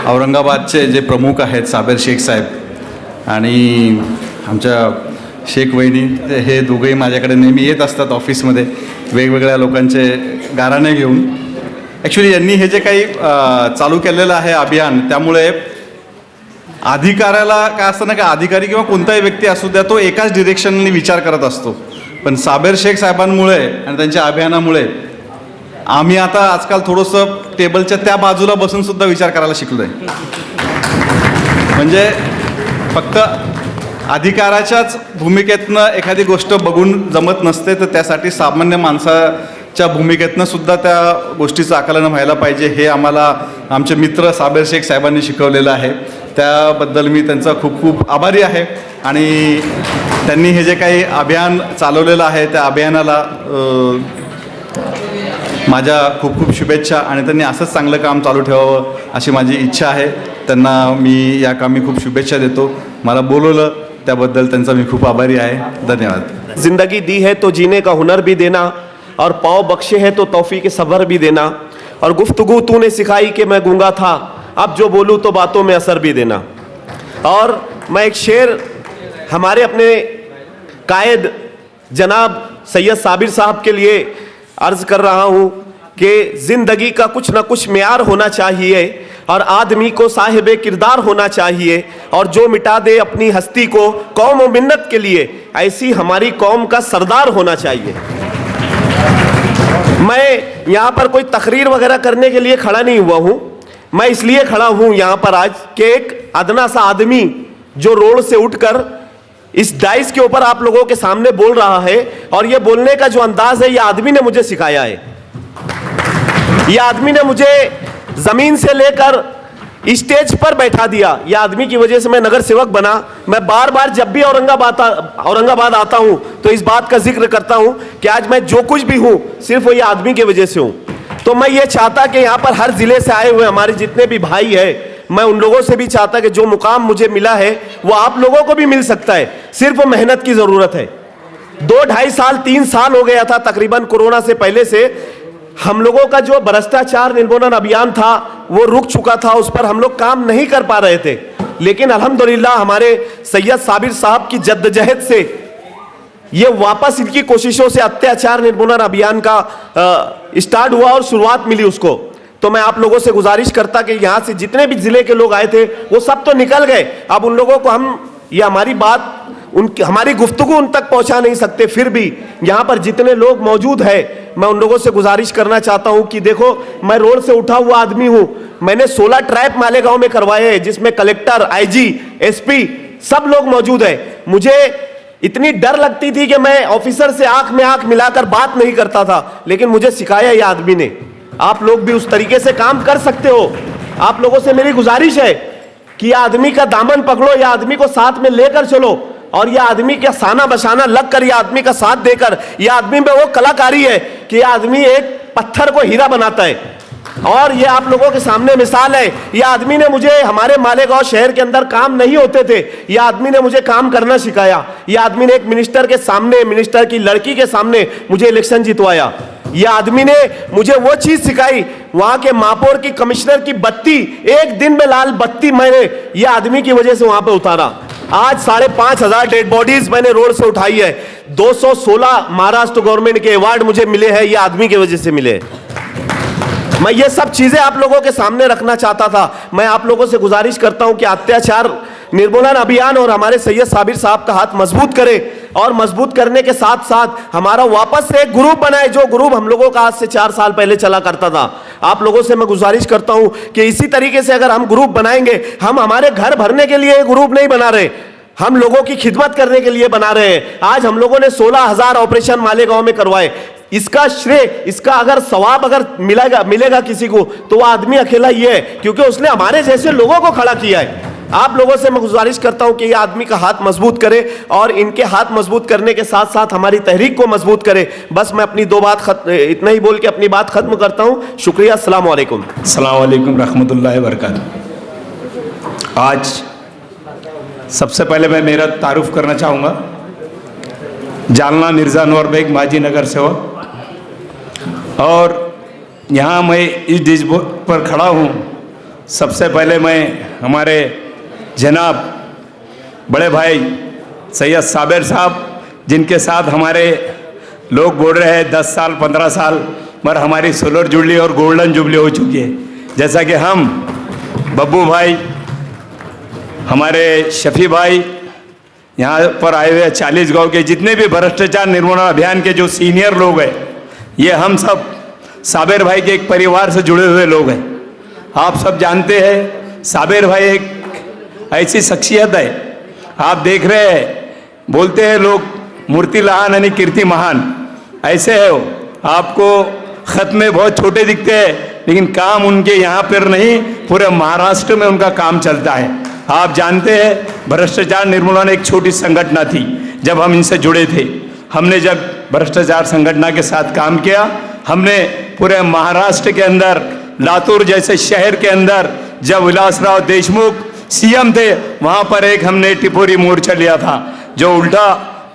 औरंगाबादचे जे प्रमुख आहेत साबेर शेख साहेब आणि आमच्या शेख वहिनी, हे दोघंही माझ्याकडे नेहमी येत असतात ऑफिसमध्ये वेगवेगळ्या लोकांचे गाराणे घेऊन. ॲक्च्युली यांनी हे जे काही चालू केलेलं आहे अभियान, त्यामुळे अधिकाऱ्याला काय असतं ना, का अधिकारी किंवा कोणताही व्यक्ती असू द्या, तो एकाच डिरेक्शनने विचार करत असतो. पण साबेर शेख साहेबांमुळे आणि त्यांच्या अभियानामुळे आम्ही आता आजकाल थोडंसं टेबलच्या त्या बाजूला बसूनसुद्धा विचार करायला शिकलो आहे. म्हणजे फक्त अधिकाराच्याच भूमिकेतनं एखादी गोष्ट बघून जमत नसते, तर त्यासाठी सामान्य माणसाच्या भूमिकेतनं सुद्धा त्या गोष्टीचं आकलन व्हायला पाहिजे, हे आम्हाला आमचे मित्र साबेर शेख साहेबांनी शिकवलेलं आहे. त्याबद्दल मी त्यांचा खूप खूप आभारी आहे. आणि त्यांनी हे जे काही अभियान चालवलेलं आहे, त्या अभियानाला माझ्या खूप खूप शुभेच्छा. आणि त्यांनी असंच चांगलं काम चालू ठेवावं अशी माझी इच्छा आहे. त्यांना मी या कामी खूप शुभेच्छा देतो. मला बोलवलं त्याबद्दल त्यांचा मी खूप आभारी आहे. धन्यवाद. जिंदगी दी है तो जीने का हुनर भी देना, और पाँव बख्शे हैं तो तौफीक सबर भी देना, और गुफ्तगू तूने सिखाई कि मैं गूंगा था, अब जो बोलूँ तो बातों में असर भी देना. और मैं एक शेर हमारे अपने कायद जनाब सैयद साबिर साहब के लिए अर्ज़ कर रहा हूँ कि ज़िंदगी का कुछ ना कुछ मेयार होना चाहिए, और आदमी को साहिब किरदार होना चाहिए, और जो मिटा दे अपनी हस्ती को कौम व मिन्नत के लिए, ऐसी हमारी कौम का सरदार होना चाहिए. मैं यहाँ पर कोई तकरीर वगैरह करने के लिए खड़ा नहीं हुआ हूँ. मैं इसलिए खड़ा हूँ यहाँ पर आज कि एक अदना सा आदमी जो रोड से उठकर इस डाइस के ऊपर आप लोगों के सामने बोल रहा है, और ये बोलने का जो अंदाज है, ये आदमी ने मुझे सिखाया है. ये आदमी ने मुझे जमीन से लेकर स्टेज पर बैठा दिया. ये आदमी की वजह से मैं नगर सेवक बना. मैं बार बार जब भी औरंगाबाद आता हूं तो इस बात का जिक्र करता हूं कि आज मैं जो कुछ भी हूं सिर्फ ये आदमी की वजह से हूं. तो मैं ये चाहता कि यहाँ पर हर जिले से आए हुए हमारे जितने भी भाई हैं, मैं उन लोगों से भी चाहता कि जो मुकाम मुझे मिला है वो आप लोगों को भी मिल सकता है. सिर्फ मेहनत की जरूरत है. 2-2.5 साल 3 साल हो गया था तकरीबन कोरोना से पहले से. हम लोगों का जो भ्रष्टाचार निर्मूलन अभियान था वो रुक चुका था, उस पर हम लोग काम नहीं कर पा रहे थे. लेकिन अल्हम्दुलिल्लाह हमारे सैयद साबिर साहब की जद्दोजहद से ये वापस इनकी कोशिशों से अत्याचार निर्मूलन अभियान का स्टार्ट हुआ और शुरुआत मिली उसको. तो मैं आप लोगों से गुजारिश करता कि यहाँ से जितने भी जिले के लोग आए थे वो सब तो निकल गए. अब उन लोगों को हम ये हमारी बात हमारी गुफ्तगू उन तक पहुंचा नहीं सकते, फिर भी यहाँ पर जितने लोग मौजूद हैं मैं उन लोगों से गुजारिश करना चाहता हूँ कि देखो, मैं रोड से उठा हुआ आदमी हूँ. मैंने 16 ट्रैप मालेगांव में करवाए हैं, जिसमें कलेक्टर, आईजी, एसपी सब लोग मौजूद हैं. मुझे इतनी डर लगती थी कि मैं ऑफिसर से आंख में आंख मिलाकर बात नहीं करता था, लेकिन मुझे सिखाया ये आदमी ने. आप लोग भी उस तरीके से काम कर सकते हो. आप लोगों से मेरी गुजारिश है कि यह आदमी का दामन पकड़ो, यह आदमी को साथ में लेकर चलो, और यह आदमी का साना बशाना लग कर यह आदमी का साथ देकर, यह आदमी में वो कलाकारी है कि यह आदमी एक पत्थर को हीरा बनाता है. और ये आप लोगों के सामने मिसाल है. यह आदमी ने मुझे, हमारे मालेगांव शहर के अंदर काम नहीं होते थे, यह आदमी ने मुझे काम करना सिखाया. यह आदमी ने एक मिनिस्टर के सामने, मिनिस्टर की लड़की के सामने मुझे इलेक्शन जितवाया. यह आदमी ने मुझे वो चीज सिखाई, वहां के महापौर की, कमिश्नर की बत्ती, एक दिन में लाल बत्ती मैंने यह आदमी की वजह से वहां पे उतारा. आज 5,500 डेड बॉडीज मैंने रोड से उठाई है. 216 महाराष्ट्र गवर्नमेंट के अवार्ड मुझे मिले हैं, यह आदमी की वजह से मिले. मैं ये सब चीजें आप लोगों के सामने रखना चाहता था. मैं आप लोगों से गुजारिश करता हूं कि अत्याचार निर्मूलन अभियान और हमारे सैयद साबिर साहब का हाथ मजबूत करे और मजबूत करने के साथ साथ हमारा वापस से एक ग्रुप बनाए, जो ग्रुप हम लोगों का आज से 4 साल पहले चला करता था। आप लोगों से मैं गुजारिश करता हूं कि इसी तरीके से अगर हम ग्रुप बनाएंगे, हम हमारे घर भरने के लिए ग्रुप नहीं बना रहे, हम लोगों की खिदमत करने के लिए बना रहे हैं। आज हम लोगों ने 16,000 ऑपरेशन मालेगांव में करवाए। इसका श्रेय, इसका अगर सवाब अगर मिलेगा किसी को, तो वह आदमी अकेला ही है, क्योंकि उसने हमारे जैसे लोगों को खड़ा किया है। आप लोगों से मैं गुजारिश करता हूं कि ये आदमी का हाथ मजबूत करे और इनके हाथ मजबूत करने के साथ साथ हमारी तहरीक को मजबूत करे। बस मैं अपनी इतना ही बोल के अपनी बात खत्म करता हूं। शुक्रिया। अस्सलाम वालेकुम। अस्सलाम वालेकुम रहमतुल्लाहि व बरकातहू। आज सबसे पहले मैं मेरा तारुफ करना चाहूँगा। जालना मिर्ज़ा अनवर बेग माजी नगर सेवक, और यहाँ मैं इस डिश पर खड़ा हूँ। सबसे पहले मैं हमारे जनाब बड़े भाई सैयद साबिर साहब, जिनके साथ हमारे लोग बोल रहे हैं 10 साल 15 साल, मगर हमारी सोलर जुबली और गोल्डन जुबली हो चुकी है। जैसा कि हम बब्बू भाई, हमारे शफी भाई, यहाँ पर आए हुए 40 गांव के जितने भी भ्रष्टाचार निर्मूलन अभियान के जो सीनियर लोग हैं, ये हम सब साबिर भाई के एक परिवार से जुड़े हुए लोग हैं। आप सब जानते हैं साबिर भाई एक ऐसी शख्सियत है, आप देख रहे हैं, बोलते हैं लोग मूर्ति लहान यानी कीर्ति महान, ऐसे है वो। आपको खत में बहुत छोटे दिखते हैं, लेकिन काम उनके यहाँ पर नहीं, पूरे महाराष्ट्र में उनका काम चलता है। आप जानते हैं भ्रष्टाचार निर्मूलन एक छोटी संगठन थी, जब हम इनसे जुड़े थे, हमने जब भ्रष्टाचार संगठन के साथ काम किया, हमने पूरे महाराष्ट्र के अंदर लातूर जैसे शहर के अंदर जब विलासराव देशमुख सीएम थे, वहाँ पर एक हमने टिपोरी मोर्चा लिया था, जो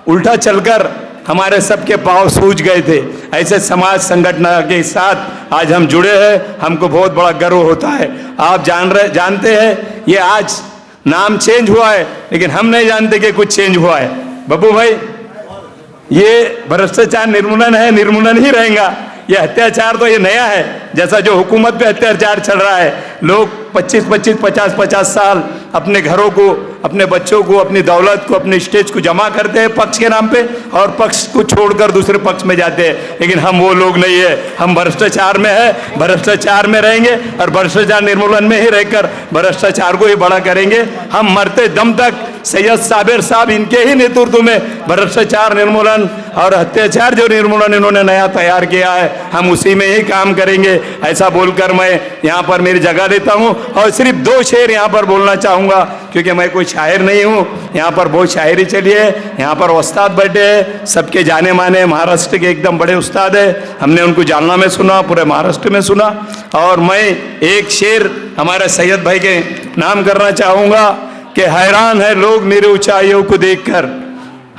उल्टा चलकर हमारे सबके पाँव सूज गए थे। ऐसे समाज संगठन के साथ आज हम जुड़े हैं, हमको बहुत बड़ा गर्व होता है। आप जानते हैं ये आज नाम चेंज हुआ है, लेकिन हम नहीं जानते कि कुछ चेंज हुआ है। बब्बू भाई, ये भ्रष्टाचार निर्मूलन है, निर्मूलन ही रहेगा। ये अत्याचार तो ये नया है, जैसा जो हुकूमत पे अत्याचार चल रहा है। लोग 25-25, 50-50 साल अपने घरों को, अपने बच्चों को, अपनी दौलत को, अपने स्टेज को जमा करते हैं पक्ष के नाम पे, और पक्ष को छोड़कर दूसरे पक्ष में जाते हैं। लेकिन हम वो लोग नहीं है, हम भ्रष्टाचार में है, भ्रष्टाचार में रहेंगे और भ्रष्टाचार निर्मूलन में ही रहकर भ्रष्टाचार को ही बड़ा करेंगे। हम मरते दम तक सैयद साबिर साहब इनके ही नेतृत्व में भ्रष्टाचार निर्मूलन और अत्याचार जो निर्मूलन इन्होंने नया तैयार किया है, हम उसी में ही काम करेंगे। ऐसा बोलकर मैं यहाँ पर मेरी जगह देता हूँ और सिर्फ 2 शेर यहाँ पर बोलना चाहूँगा, क्योंकि मैं कोई शायर नहीं हूँ। यहाँ पर बहुत शायरी चली है, यहाँ पर उस्ताद बैठे हैं, सबके जाने माने महाराष्ट्र के एकदम बड़े उस्ताद है। हमने उनको जालना में सुना, पूरे महाराष्ट्र में सुना। और मैं एक शेर हमारे सैयद भाई के नाम करना चाहूँगा कि हैरान है लोग मेरी ऊंचाइयों को देखकर,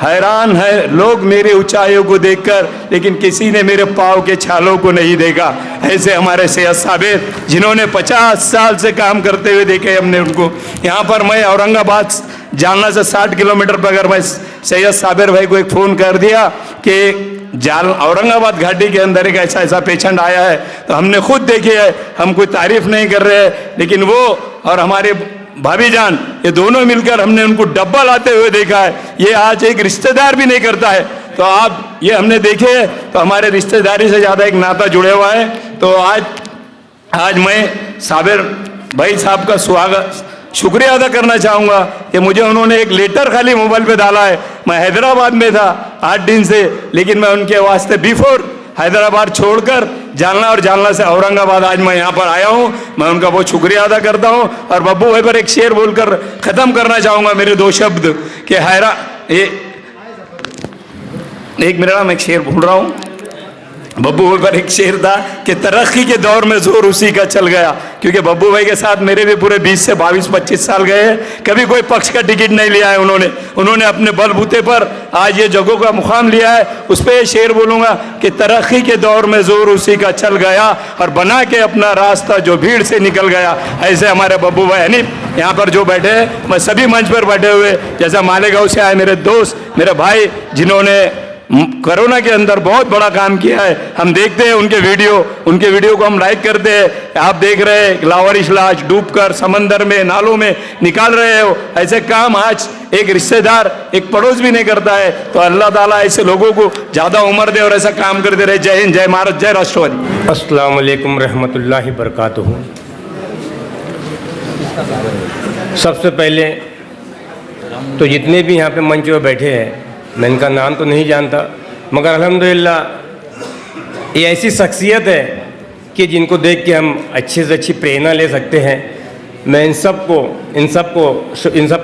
हैरान है लोग मेरी ऊंचाइयों को देखकर, लेकिन किसी ने मेरे पाँव के छालों को नहीं देखा। ऐसे हमारे सैयद साबिर, जिन्होंने 50 साल से काम करते हुए देखे हमने उनको। यहाँ पर मैं औरंगाबाद जालना से 60 किलोमीटर पर अगर मैं सैयद साबिर भाई को एक फ़ोन कर दिया कि औरंगाबाद घाटी के अंदर एक ऐसा पेशेंट आया है, तो हमने खुद देखी है, हम कोई तारीफ नहीं कर रहे हैं, लेकिन वो और हमारे भाभी जान, ये दोनों मिलकर हमने उनको डब्बा लाते हुए देखा है। ये आज एक रिश्तेदार भी नहीं करता है, तो आप ये हमने देखे, तो हमारे रिश्तेदारी से ज़्यादा एक नाता जुड़े हुआ है। तो आज मैं साबिर भाई साहब का शुक्रिया अदा करना चाहूँगा कि मुझे उन्होंने एक लेटर खाली मोबाइल पे डाला है। मैं हैदराबाद में था 8 दिन से, लेकिन मैं उनके वास्ते बिफोर हैदराबाद छोड़कर जालना और जालना से औरंगाबाद आज मैं यहाँ पर आया हूँ। मैं उनका बहुत शुक्रिया अदा करता हूँ। और बब्बू भाई पर एक शेर बोलकर ख़त्म करना चाहूँगा, मेरे 2 शब्द कि एक मिनट मैं एक शेर भूल रहा हूँ। बब्बू भाई पर एक शेर था कि तरक्की के दौर में जोर उसी का चल गया, क्योंकि बब्बू भाई के साथ मेरे भी पूरे 20 से 22-25 साल गए हैं। कभी कोई पक्ष का टिकट नहीं लिया है उन्होंने अपने बलबूते पर आज ये जगहों का मुकाम लिया है। उस पर ये शेर बोलूँगा कि तरक्की के दौर में जोर उसी का चल गया और बना के अपना रास्ता जो भीड़ से निकल गया। ऐसे हमारे बब्बू भाई हनीफ यहाँ पर जो बैठे हैं, मैं सभी मंच पर बैठे हुए, जैसा मालेगांव से आए मेरे दोस्त, मेरे भाई, जिन्होंने कोरोना के अंदर बहुत बड़ा काम किया है। हम देखते हैं उनके वीडियो को हम लाइक करते हैं। आप देख रहे हैं लावारिश लाश डूबकर समंदर में नालों में निकाल रहे हो, ऐसे काम आज एक रिश्तेदार एक पड़ोस भी नहीं करता है। तो अल्लाह ताला ऐसे लोगों को ज़्यादा उम्र दे और ऐसा काम करते रहे। जय हिंद, जय भारत, जय राष्ट्रवादी। अस्सलाम वालेकुम रहमतुल्लाहि बरकातुहू। सबसे पहले तो जितने भी यहाँ पे मंच पे बैठे हैं, मैं इनका नाम तो नहीं जानता, मगर अल्हम्दुलिल्लाह ये ऐसी शख्सियत है कि जिनको देख के हम अच्छी से अच्छी प्रेरणा ले सकते हैं। मैं इन सब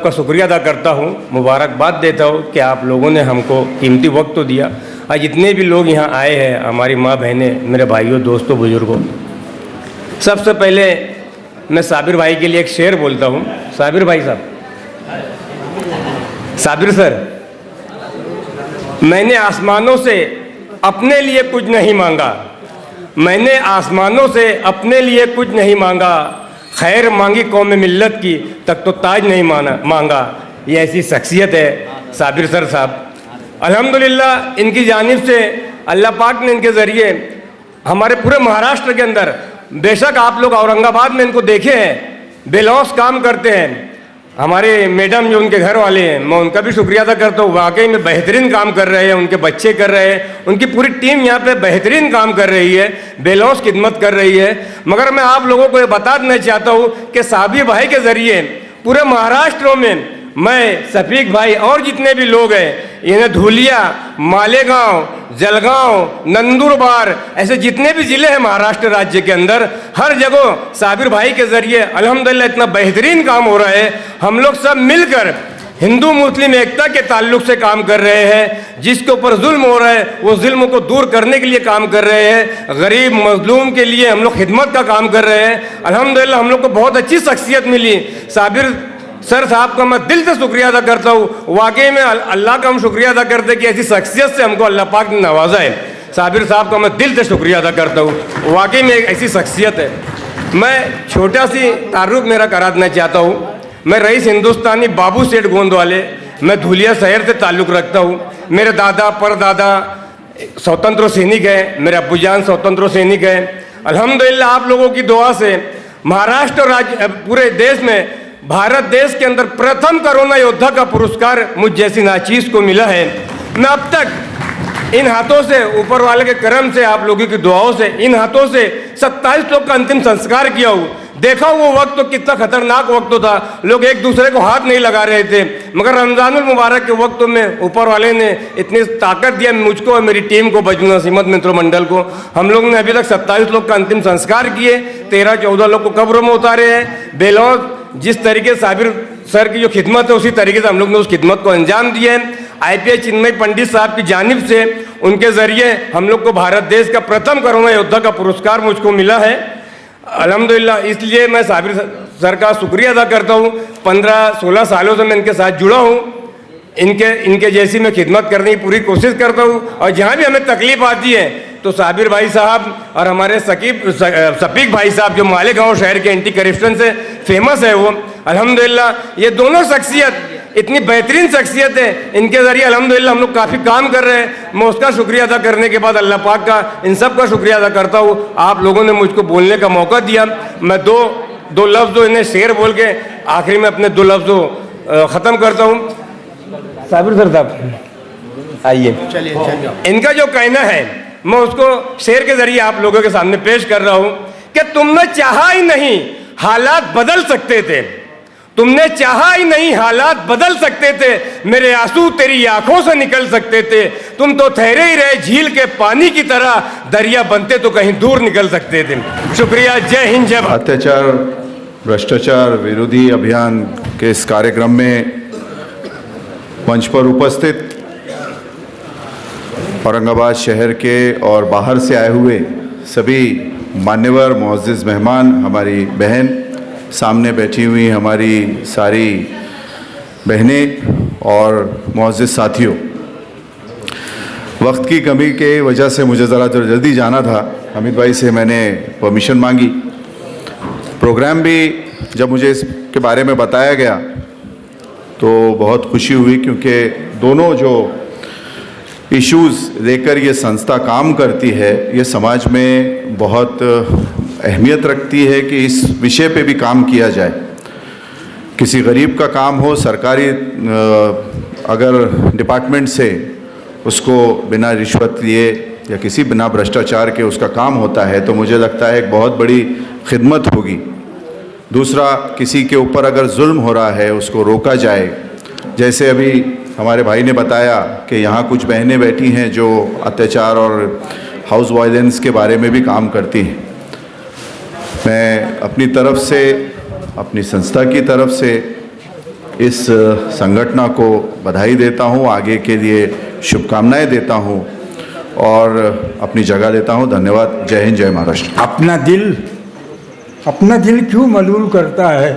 का शुक्रिया अदा करता हूँ, मुबारकबाद देता हूँ कि आप लोगों ने हमको कीमती वक्त तो दिया। और जितने भी लोग यहाँ आए हैं, हमारी माँ बहनें, मेरे भाइयों, दोस्तों, बुजुर्गों, सबसे पहले मैं साबिर भाई के लिए एक शेर बोलता हूँ। साबिर भाई साहब, साबिर सर, मैंने आसमानों से अपने लिए कुछ नहीं मांगा, मैंने आसमानों से अपने लिए कुछ नहीं मांगा, खैर मांगी कौम मिल्लत की तक तो ताज नहीं मांगा। ये ऐसी शख्सियत है साबिर सर साहब। अल्हम्दुलिल्लाह इनकी जानिब से अल्लाह पाक ने इनके ज़रिए हमारे पूरे महाराष्ट्र के अंदर, बेशक आप लोग औरंगाबाद में इनको देखे हैं, बेलौस काम करते हैं। हमारे मैडम जो उनके घर वाले हैं, मैं उनका भी शुक्रिया अदा करता हूँ। वाकई में बेहतरीन काम कर रहे हैं, उनके बच्चे कर रहे हैं, उनकी पूरी टीम यहाँ पे बेहतरीन काम कर रही है, बेलौस खिदमत कर रही है। मगर मैं आप लोगों को ये बता देना चाहता हूँ कि साबिर भाई के ज़रिए पूरे महाराष्ट्र में मैं, सफीक भाई और जितने भी लोग हैं, इन्हें धुलिया, मालेगांव, जलगांव, नंदुरबार, ऐसे जितने भी ज़िले हैं महाराष्ट्र राज्य के अंदर, हर जगह साबिर भाई के ज़रिए अल्हम्दुलिल्लाह इतना बेहतरीन काम हो रहा है। हम लोग सब मिलकर हिंदू मुस्लिम एकता के ताल्लुक से काम कर रहे हैं। जिसके ऊपर जुल्म हो रहा है वो जुल्म को दूर करने के लिए काम कर रहे हैं। गरीब मजलूम के लिए हम लोग खिदमत का काम कर रहे हैं। अल्हम्दुलिल्लाह हम लोग को बहुत अच्छी शख्सियत मिली। साबिर सर साहब का मैं दिल से शुक्रिया अदा करता हूँ। वाकई में अल्लाह का हम शुक्रिया अदा करते हैं कि ऐसी शख्सियत से हमको अल्लाह पाक ने नवाजा है। साबिर साहब का मैं दिल से शुक्रिया अदा करता हूँ, वाकई में एक ऐसी शख्सियत है। मैं छोटा सी तारुफ मेरा करा देना चाहता हूँ। मैं रईस हिंदुस्तानी बाबू सेठ गोंदवाले, मैं धुलिया शहर से ताल्लुक़ रखता हूँ। मेरे दादा परदादा स्वतंत्र सैनिक हैं, मेरे अब्बूजान स्वतंत्र सैनिक हैं। अल्हम्दुलिल्लाह आप लोगों की दुआ से महाराष्ट्र राज्य, पूरे देश में, भारत देश के अंदर प्रथम कोरोना योद्धा का पुरस्कार मुझ जैसी नाचीज को मिला है। मैं अब तक इन हाथों से, ऊपर वाले के करम से, आप लोगों की दुआओं से, इन हाथों से 27 लोग का अंतिम संस्कार किया हूँ। देखा वो वक्त तो कितना खतरनाक वक्त तो था, लोग एक दूसरे को हाथ नहीं लगा रहे थे। मगर रमजानुल मुबारक के वक्त में ऊपर वाले ने इतनी ताकत दिया मुझको और मेरी टीम को, बजनू नसीमत मित्र मंडल को। हम लोग ने अभी तक 27 लोग का अंतिम संस्कार किए, 13-14 लोग को कब्रों में उतारे हैं। बेलौर जिस तरीके से साबिर सर की जो खिदमत है, उसी तरीके से हम लोग ने उस खिदमत को अंजाम दिया है। IPS चिन्मय पंडित साहब की जानिब से, उनके ज़रिए हम लोग को भारत देश का प्रथम कोरोना योद्धा का पुरस्कार मुझको मिला है। अल्हम्दुलिल्लाह, इसलिए मैं साबिर सर का शुक्रिया अदा करता हूँ। 15-16 सालों से मैं इनके साथ जुड़ा हूँ। इनके जैसी मैं खिदमत करने की पूरी कोशिश करता हूँ। और जहाँ भी हमें तकलीफ आती है तो साबिर भाई साहब और हमारे सफीक भाई साहब जो मालेगांव शहर के एंटी करप्शन से फेमस है, वो अल्हम्दुलिल्लाह ये दोनों शख्सियत इतनी बेहतरीन शख्सियत है। इनके ज़रिए अल्हम्दुलिल्लाह हम लोग काफ़ी काम कर रहे हैं। मैं उसका शुक्रिया अदा करने के बाद अल्लाह पाक का, इन सब का शुक्रिया अदा करता हूँ। आप लोगों ने मुझको बोलने का मौका दिया। मैं दो लफ्ज़ इन्हें शेर बोल के आखिरी में अपने 2 लफ्ज़ ख़त्म करता हूँ। साबिर सर साहब आइए, इनका जो कहना है मैं उसको शेर के जरिए आप लोगों के सामने पेश कर रहा हूं कि तुमने चाहा ही नहीं हालात बदल सकते थे, तुमने चाहा ही नहीं हालात बदल सकते थे, मेरे आंसू तेरी आंखों से निकल सकते थे, तुम तो ठहरे ही रहे झील के पानी की तरह, दरिया बनते तो कहीं दूर निकल सकते थे। शुक्रिया, जय हिंद, जय भारत। अत्याचार भ्रष्टाचार विरोधी अभियान के इस कार्यक्रम में मंच पर उपस्थित औरंगाबाद शहर के और बाहर से आए हुए सभी मान्यवर मुअज़्ज़िज़ मेहमान, हमारी बहन, सामने बैठी हुई हमारी सारी बहनें और मुअज़्ज़िज़ साथियों, वक्त की कमी के वजह से मुझे ज़रा जल्दी जाना था। हमीद भाई से मैंने परमिशन मांगी। प्रोग्राम भी जब मुझे इसके बारे में बताया गया तो बहुत खुशी हुई, क्योंकि दोनों जो इश्यूज़ लेकर ये संस्था काम करती है, ये समाज में बहुत अहमियत रखती है कि इस विषय पे भी काम किया जाए। किसी गरीब का काम हो, सरकारी अगर डिपार्टमेंट से उसको बिना रिश्वत लिए या किसी बिना भ्रष्टाचार के उसका काम होता है, तो मुझे लगता है एक बहुत बड़ी खिदमत होगी। दूसरा, किसी के ऊपर अगर जुल्म हो रहा है उसको रोका जाए। जैसे अभी हमारे भाई ने बताया कि यहाँ कुछ बहनें बैठी हैं जो अत्याचार और हाउस वायलेंस के बारे में भी काम करती हैं। मैं अपनी तरफ से, अपनी संस्था की तरफ से इस संगठन को बधाई देता हूँ, आगे के लिए शुभकामनाएं देता हूँ और अपनी जगह लेता हूँ। धन्यवाद। जय हिंद, जय महाराष्ट्र। अपना दिल क्यों मलूल करता है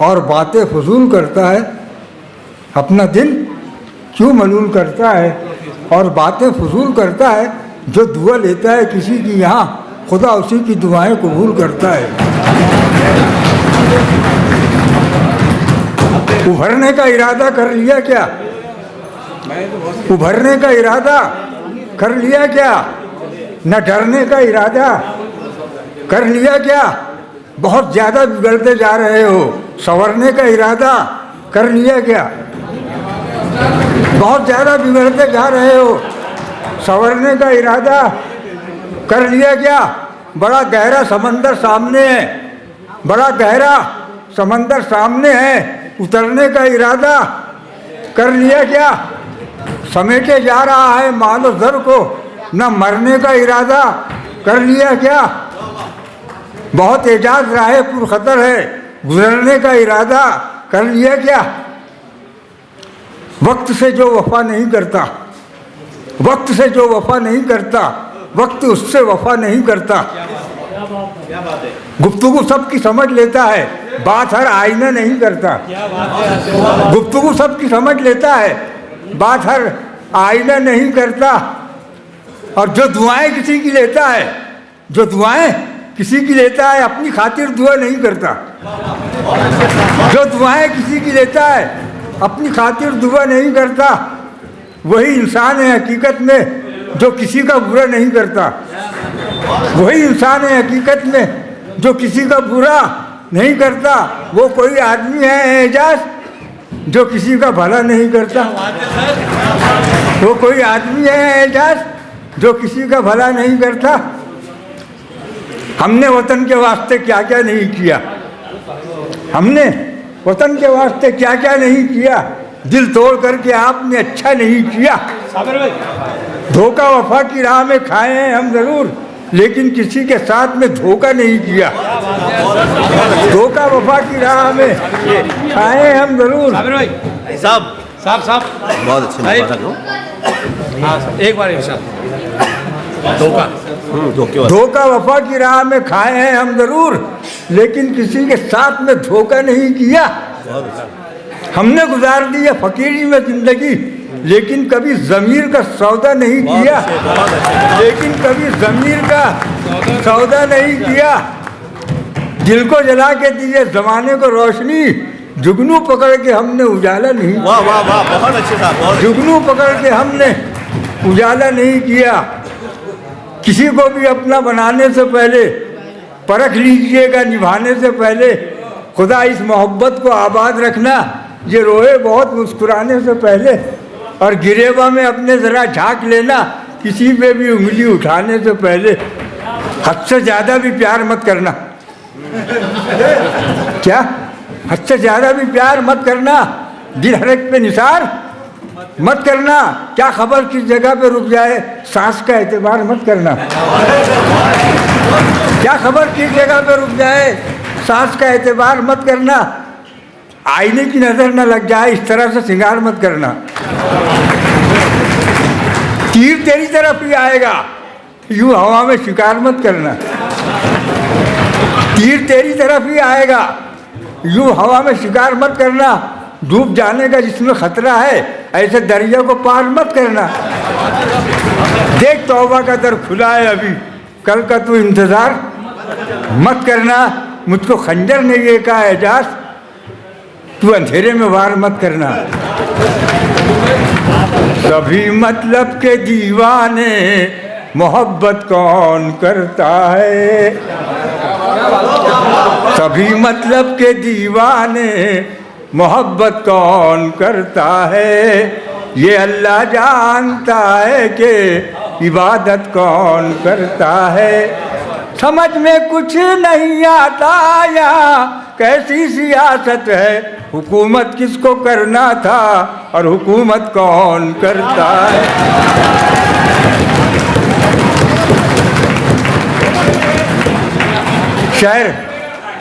और बातें फजूल करता है? अपना दिल क्यों मलूल करता है और बातें फजूल करता है? जो दुआ लेता है किसी की यहाँ, खुदा उसी की दुआएं कबूल करता है। उभरने का इरादा कर लिया क्या? उभरने का इरादा कर लिया क्या? न डरने का इरादा कर लिया क्या? बहुत ज़्यादा बिगड़ते जा रहे हो, संवरने का इरादा कर लिया क्या? बहुत ज़्यादा बिगड़ते जा रहे हो, संवरने का इरादा कर लिया क्या? बड़ा गहरा समंदर सामने है, बड़ा गहरा समंदर सामने है, उतरने का इरादा कर लिया क्या? समेटे जा रहा है मालो दर को, न मरने का इरादा कर लिया क्या? बहुत एजाज राह पुरखतर है, गुजरने का इरादा कर लिया क्या? वक्त से जो वफा नहीं करता, वक्त से जो वफा नहीं करता, वक्त उससे वफा नहीं करता। गुफ्तगू सबकी समझ लेता है, बात हर आईना नहीं करता। गुफ्तगू सबकी समझ लेता है, बात हर आईना नहीं करता। और जो दुआएं किसी की लेता है, जो दुआएं किसी की लेता है, अपनी खातिर दुआ नहीं करता। जो दुआएं किसी की लेता है, अपनी खातिर दुआ नहीं करता, वही इंसान है हकीकत में जो किसी का बुरा नहीं करता। वही इंसान है हकीकत में जो किसी का बुरा नहीं करता। वो कोई आदमी है एजाज जो किसी का भला नहीं करता। वो कोई आदमी है एजाज जो किसी का भला नहीं करता। हमने वतन के वास्ते क्या क्या नहीं किया, हमने वतन के वास्ते क्या क्या नहीं किया। दिल तोड़ करके आपने अच्छा नहीं किया। धोखा वफा की राह में खाए हैं हम जरूर, लेकिन किसी के साथ में धोखा नहीं किया। धोखा वफा की राह में खाए हैं हम जरूर। साहब साहब साहब बहुत अच्छे एक बार धोखा वफा की राह में खाए हैं हम जरूर, लेकिन किसी के साथ में धोखा नहीं किया। हमने गुजार दी है फकीरी में जिंदगी, लेकिन कभी ज़मीर का सौदा नहीं किया। लेकिन कभी ज़मीर का सौदा नहीं किया। दिल को जला के दिए ज़माने को रोशनी, जुगनू पकड़ के हमने उजाला नहीं। वाह वाह वाह, बहुत अच्छे साहब। जुगनू पकड़ के हमने उजाला नहीं किया। किसी को भी अपना बनाने से पहले परख लीजिएगा, निभाने से पहले। खुदा इस मोहब्बत को आबाद रखना, ये रोए बहुत मुस्कुराने से पहले। और गिरेबा में अपने ज़रा झांक लेना, किसी पे भी उंगली उठाने से पहले। हद से ज़्यादा भी प्यार मत करना। क्या? हद से ज़्यादा भी प्यार मत करना। दिल हर एक पे निसार मत करना। क्या खबर किस जगह पे रुक जाए, सांस का एतबार मत करना। क्या खबर किस जगह पे रुक जाए, सांस का एतबार मत करना। आईने की नज़र न लग जाए, इस तरह से श्रृंगार मत करना। तीर तेरी तरफ ही आएगा, यूं हवा में शिकार मत करना। तीर तेरी तरफ ही आएगा, यूं हवा में शिकार मत करना। डूब जाने का जिसमें खतरा है, ऐसे दरिया को पार मत करना। देख तौबा का दर खुला है अभी, कल का तू इंतज़ार मत करना। मुझको खंजर ने ये कहा एजाज, तू अंधेरे में वार मत करना। सभी मतलब के दीवाने मोहब्बत कौन करता है, सभी मतलब के दीवाने मोहब्बत कौन करता है, ये अल्लाह जानता है कि इबादत कौन करता है। समझ में कुछ नहीं आता यहाँ कैसी सियासत है, हुकूमत किसको करना था और हुकूमत कौन करता है।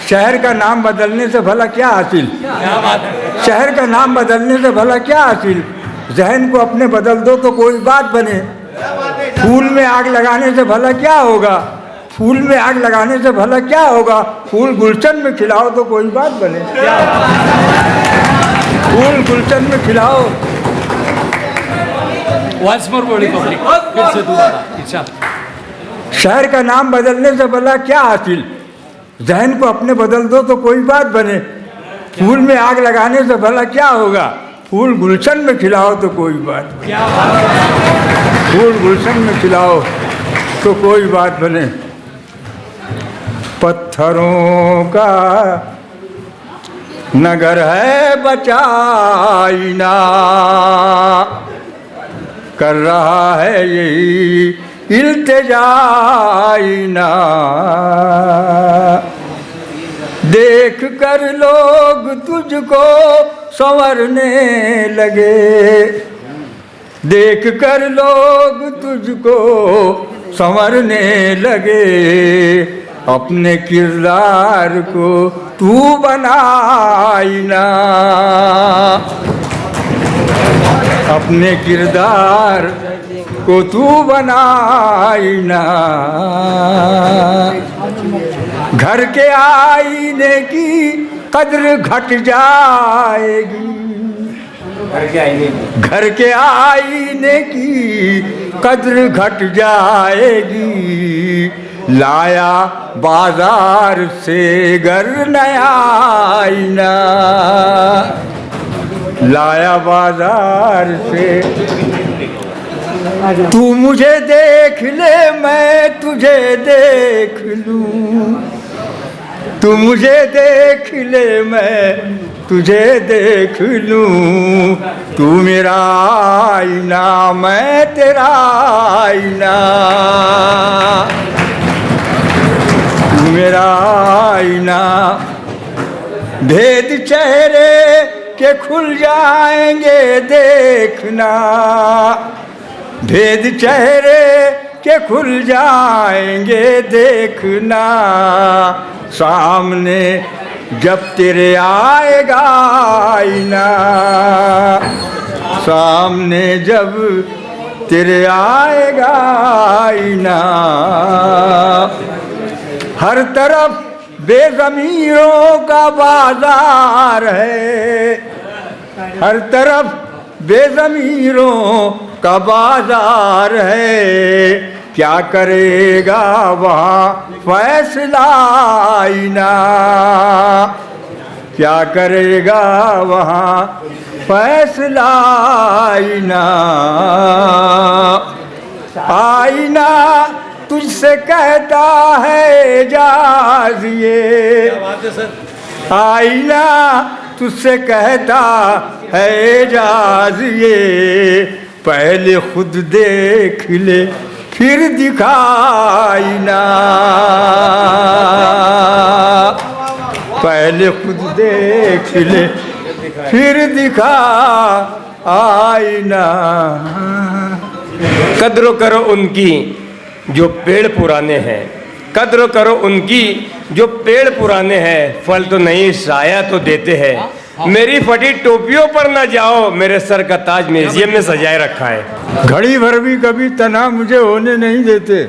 शहर का नाम बदलने से भला क्या हासिल, शहर का नाम बदलने से भला क्या हासिल। जहन को अपने बदल दो तो कोई बात बने। फूल में आग लगाने से भला क्या होगा, फूल में आग लगाने से भला क्या होगा। फूल गुलशन में खिलाओ तो कोई बात बने, फूल गुलशन में खिलाओ। शहर का नाम बदलने से भला क्या हासिल, जहन को अपने बदल दो तो कोई बात बने। फूल में आग लगाने से भला क्या होगा, फूल गुलशन में खिलाओ तो कोई बात बने, फूल गुलशन में खिलाओ तो कोई बात बने। पत्थरों का नगर है बचाइना, कर रहा है यही इल्तिजाइना। देख कर लोग तुझको संवरने लगे, देख कर लोग तुझको संवरने लगे। अपने किरदार को तू बनाइना, अपने किरदार को तू बनाइना। घर के आईने की कद्र घट जाएगी, घर के आईने की कद्र घट जाएगी। लाया बाजार से घर नया आईना, लाया बाजार से। तू मुझे देख ले मैं तुझे देख लूं, तू मुझे देख ले मैं तुझे देख लूं। तू मेरा आईना मैं तेरा आईना, तू मेरा आईना। भेद चेहरे के खुल जाएंगे देखना, भेद चेहरे के खुल जाएंगे देखना। सामने जब तेरे आएगा आईना, सामने जब तेरे आएगा आईना। हर तरफ बेज़मीरों का बाजार है, हर तरफ बेज़मीरों का बाजार है। क्या करेगा वहाँ फैसला आईना, क्या करेगा वहाँ फैसला आईना। आईना तुझसे कहता है जाजिए, आईना तुझसे कहता है जाजिए। पहले खुद देख ले फिर दिखाईना, पहले खुद देख ले फिर दिखा आईना। कद्र करो उनकी जो पेड़ पुराने हैं, कद्र करो उनकी जो पेड़ पुराने हैं। फल तो नहीं साया तो देते हैं। मेरी फटी टोपियों पर ना जाओ, मेरे सर का ताज म्यूजियम में सजाए रखा है। घड़ी भर भी कभी तन्हा मुझे होने नहीं देते,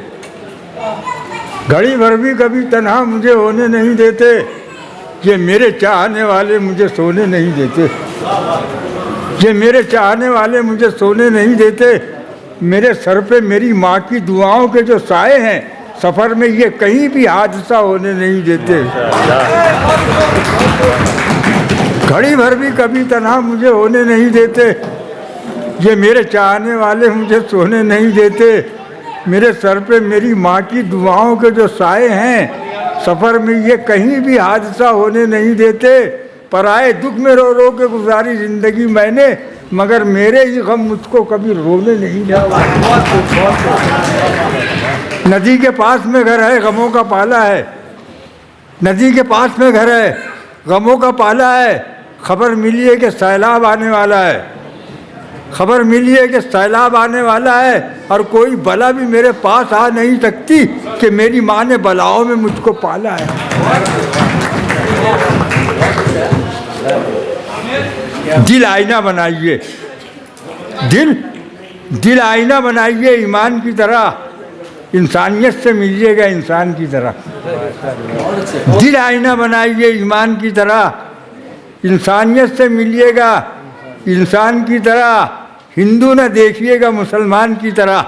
घड़ी भर भी कभी तन्हा मुझे होने नहीं देते। ये मेरे चाहने वाले मुझे सोने नहीं देते, ये मेरे चाहने वाले मुझे सोने नहीं देते। मेरे सर पे मेरी माँ की दुआओं के जो साए हैं, सफ़र में ये कहीं भी हादसा होने नहीं देते। घड़ी भर भी कभी तन्हा मुझे होने नहीं देते। ये मेरे चाहने वाले मुझे सोने नहीं देते, मेरे सर पे मेरी माँ की दुआओं के जो साए हैं, सफ़र में ये कहीं भी हादसा होने नहीं देते। पर आए दुख में रो रो के गुजारी ज़िंदगी मैंने, मगर मेरे ही गम मुझको कभी रोने नहीं दिया। नदी के पास में घर है, गमों का पाला है। नदी के पास में घर है, गमों का पाला है। खबर मिली है कि सैलाब आने वाला है, खबर मिली है कि सैलाब आने वाला है, और कोई बला भी मेरे पास आ नहीं सकती कि मेरी माँ ने बलाओं में मुझको पाला है। दिल आईना बनाइए, दिल आईना बनाइए ईमान की तरह, इंसानियत से मिलिएगा इंसान की तरह। दिल आईना बनाइए ईमान की तरह, इंसानियत से मिलिएगा इंसान की तरह। हिंदू न देखिएगा मुसलमान की तरह,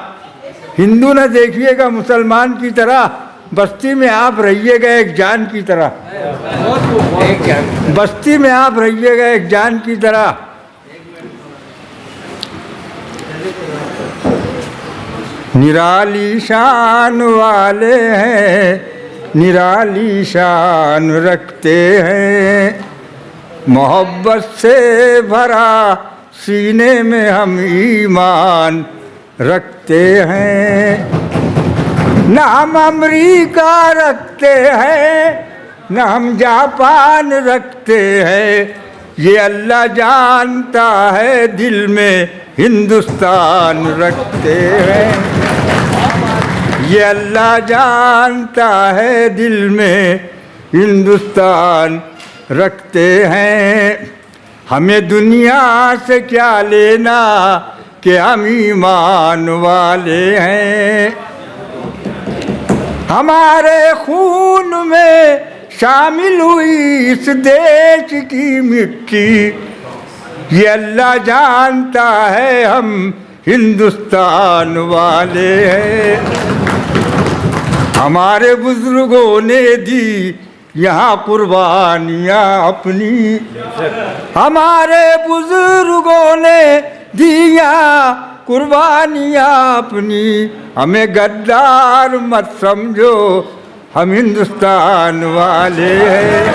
हिंदू न देखिएगा मुसलमान की तरह, बस्ती में आप रहिएगा एक जान की तरह, बस्ती में आप रहिएगा एक जान की तरह। निराली शान वाले हैं, निराली शान रखते हैं, मोहब्बत से भरा सीने में हम ईमान रखते हैं। न हम अमरीका रखते हैं, न हम जापान रखते हैं, ये अल्लाह जानता है दिल में हिंदुस्तान रखते हैं। ये अल्लाह जानता है दिल में हिंदुस्तान रखते हैं। हमें दुनिया से क्या लेना कि हम ईमान वाले हैं। हमारे खून में शामिल हुई इस देश की मिट्टी, ये अल्लाह जानता है हम हिंदुस्तान वाले हैं। हमारे बुजुर्गों ने दी यहाँ कुर्बानियाँ अपनी, हमारे बुजुर्गों ने दी यहाँ कुर्बानियाँ अपनी। हमें गद्दार मत समझो, हम हिंदुस्तान वाले हैं।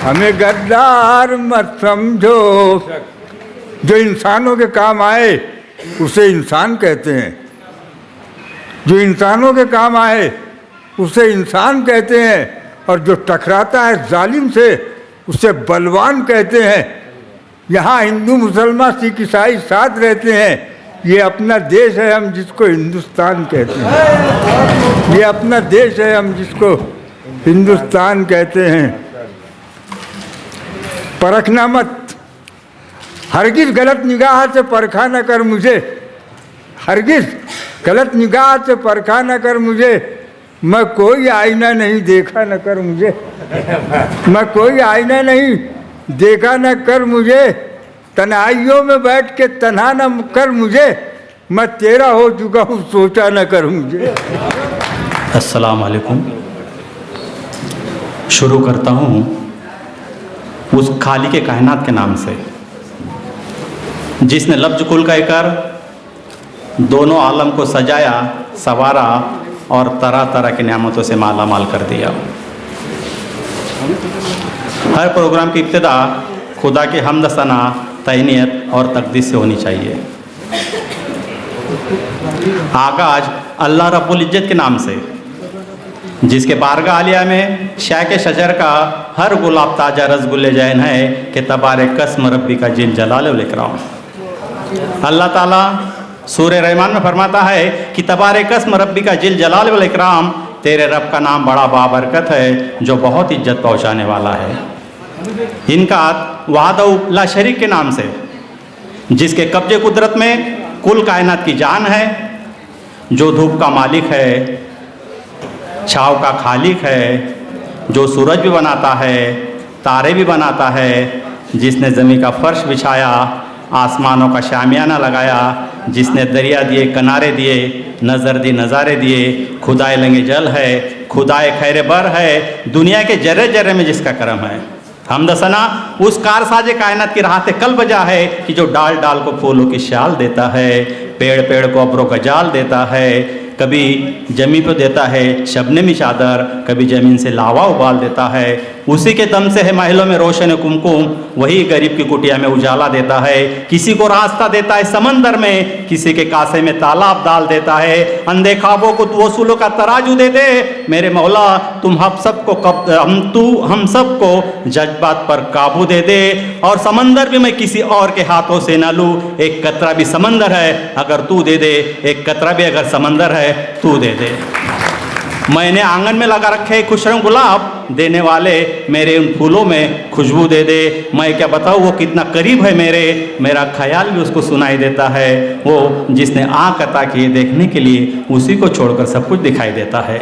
हमें गद्दार मत समझो। जो इंसानों के काम आए उसे इंसान कहते हैं, जो इंसानों के काम आए उसे इंसान कहते हैं, और जो टकराता है जालिम से उसे बलवान कहते हैं। यहाँ हिंदू मुसलमान सिख ईसाई साथ रहते हैं। ये अपना देश है, हम जिसको हिंदुस्तान कहते हैं। ये अपना देश है, हम जिसको हिंदुस्तान कहते हैं। परखना मत, हरगिज गलत निगाह से परखा न कर मुझे, हरगिज गलत निगाह से परखा न कर मुझे। मैं कोई आईना नहीं देखा न कर मुझे, मैं कोई आईना नहीं देखा न कर मुझे। तन्हाइयों में बैठ के तन्हा न कर मुझे, मैं तेरा हो चुका हूँ सोचा न कर मुझे। अस्सलाम वालेकुम। शुरू करता हूँ उस खाली के कायनात के नाम से, जिसने लफ्ज कुल कहकर दोनों आलम को सजाया, संवारा और तरह तरह की नेमतों से माला माल कर दिया। हर प्रोग्राम की इब्तिदा खुदा की हम्द सना, तहनीत और तकदीस से होनी चाहिए। आगाज अल्लाह रब्बुल इज्जत के नाम से, जिसके बारगाह आलिया में शायक शजर का हर गुलाब ताजा रसगुल्ले जैन है कि तबारक कसम रब्बी का जिल जलाल वल इकराम। अल्लाह ताला सूरह रहमान में फरमाता है कि तबारक कसम रब्बी का जिल जलाल वल इकराम, तेरे रब का नाम बड़ा बाबरकत है जो बहुत इज्जत पहुँचाने वाला है। इनका वादउ ला शरीक के नाम से, जिसके कब्जे कुदरत में कुल कायनात की जान है, जो धूप का मालिक है, छाँव का खालिक है, जो सूरज भी बनाता है, तारे भी बनाता है, जिसने ज़मीन का फर्श बिछाया, आसमानों का शामियाना लगाया, जिसने दरिया दिए, किनारे दिए, नज़र दी, नज़ारे दिए, खुदाए लंगे जल है, खुदाए खैर बर है, दुनिया के जर्रे जर्रे में जिसका करम है। हमदसना उस कारसाजे कायनात की राहत कल बजा है कि जो डाल डाल को फूलों की शाल देता है, पेड़ पेड़ को अब्रों का जाल देता है, कभी जमीन पर देता है शबनमी चादर, कभी ज़मीन से लावा उबाल देता है। उसी के दम से है महलों में रोशन कुमकुम, वही गरीब की कुटिया में उजाला देता है। किसी को रास्ता देता है समंदर में, किसी के कासे में तालाब डाल देता है। अंधे ख्वाबों को तू वसूलों का तराजू दे दे मेरे मौला, तुम हम सबको जज्बात पर काबू दे दे। और समंदर भी मैं किसी और के हाथों से ना लूँ, एक कतरा भी समंदर है अगर तू दे दे, एक कतरा भी अगर समंदर है तू दे दे। मैंने आंगन में लगा रखे खुश रंग गुलाब, देने वाले मेरे उन फूलों में खुशबू दे दे। मैं क्या बताऊँ वो कितना करीब है मेरा ख्याल भी उसको सुनाई देता है। वो जिसने आँख अता किए देखने के लिए, उसी को छोड़कर सब कुछ दिखाई देता है।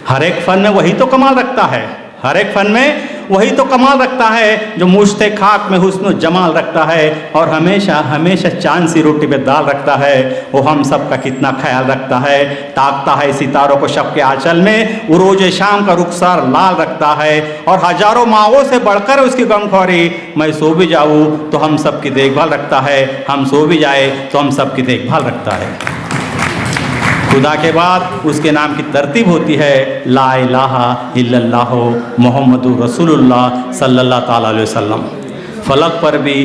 हर एक फन में वही तो कमाल रखता है, हर एक फन में वही तो कमाल रखता है जो मुश्ते खाक में हुस्न जमाल रखता है और हमेशा हमेशा चांद सी रोटी पे दाल रखता है। वो हम सब का कितना ख्याल रखता है, ताकता है सितारों को शब के आंचल में, वो रोज शाम का रुखसार लाल रखता है और हजारों माओं से बढ़कर उसकी गमखोरी। मैं सो भी जाऊँ तो हम सब की देखभाल रखता है, हम सो भी जाए तो हम सब की देखभाल रखता है। खुदा के बाद उसके नाम की तरतीब होती है ला इलाहा इल्लल्लाह मोहम्मदुर रसूलुल्लाह सल्लल्लाहु ताला अलैहि वसल्लम। फलक पर भी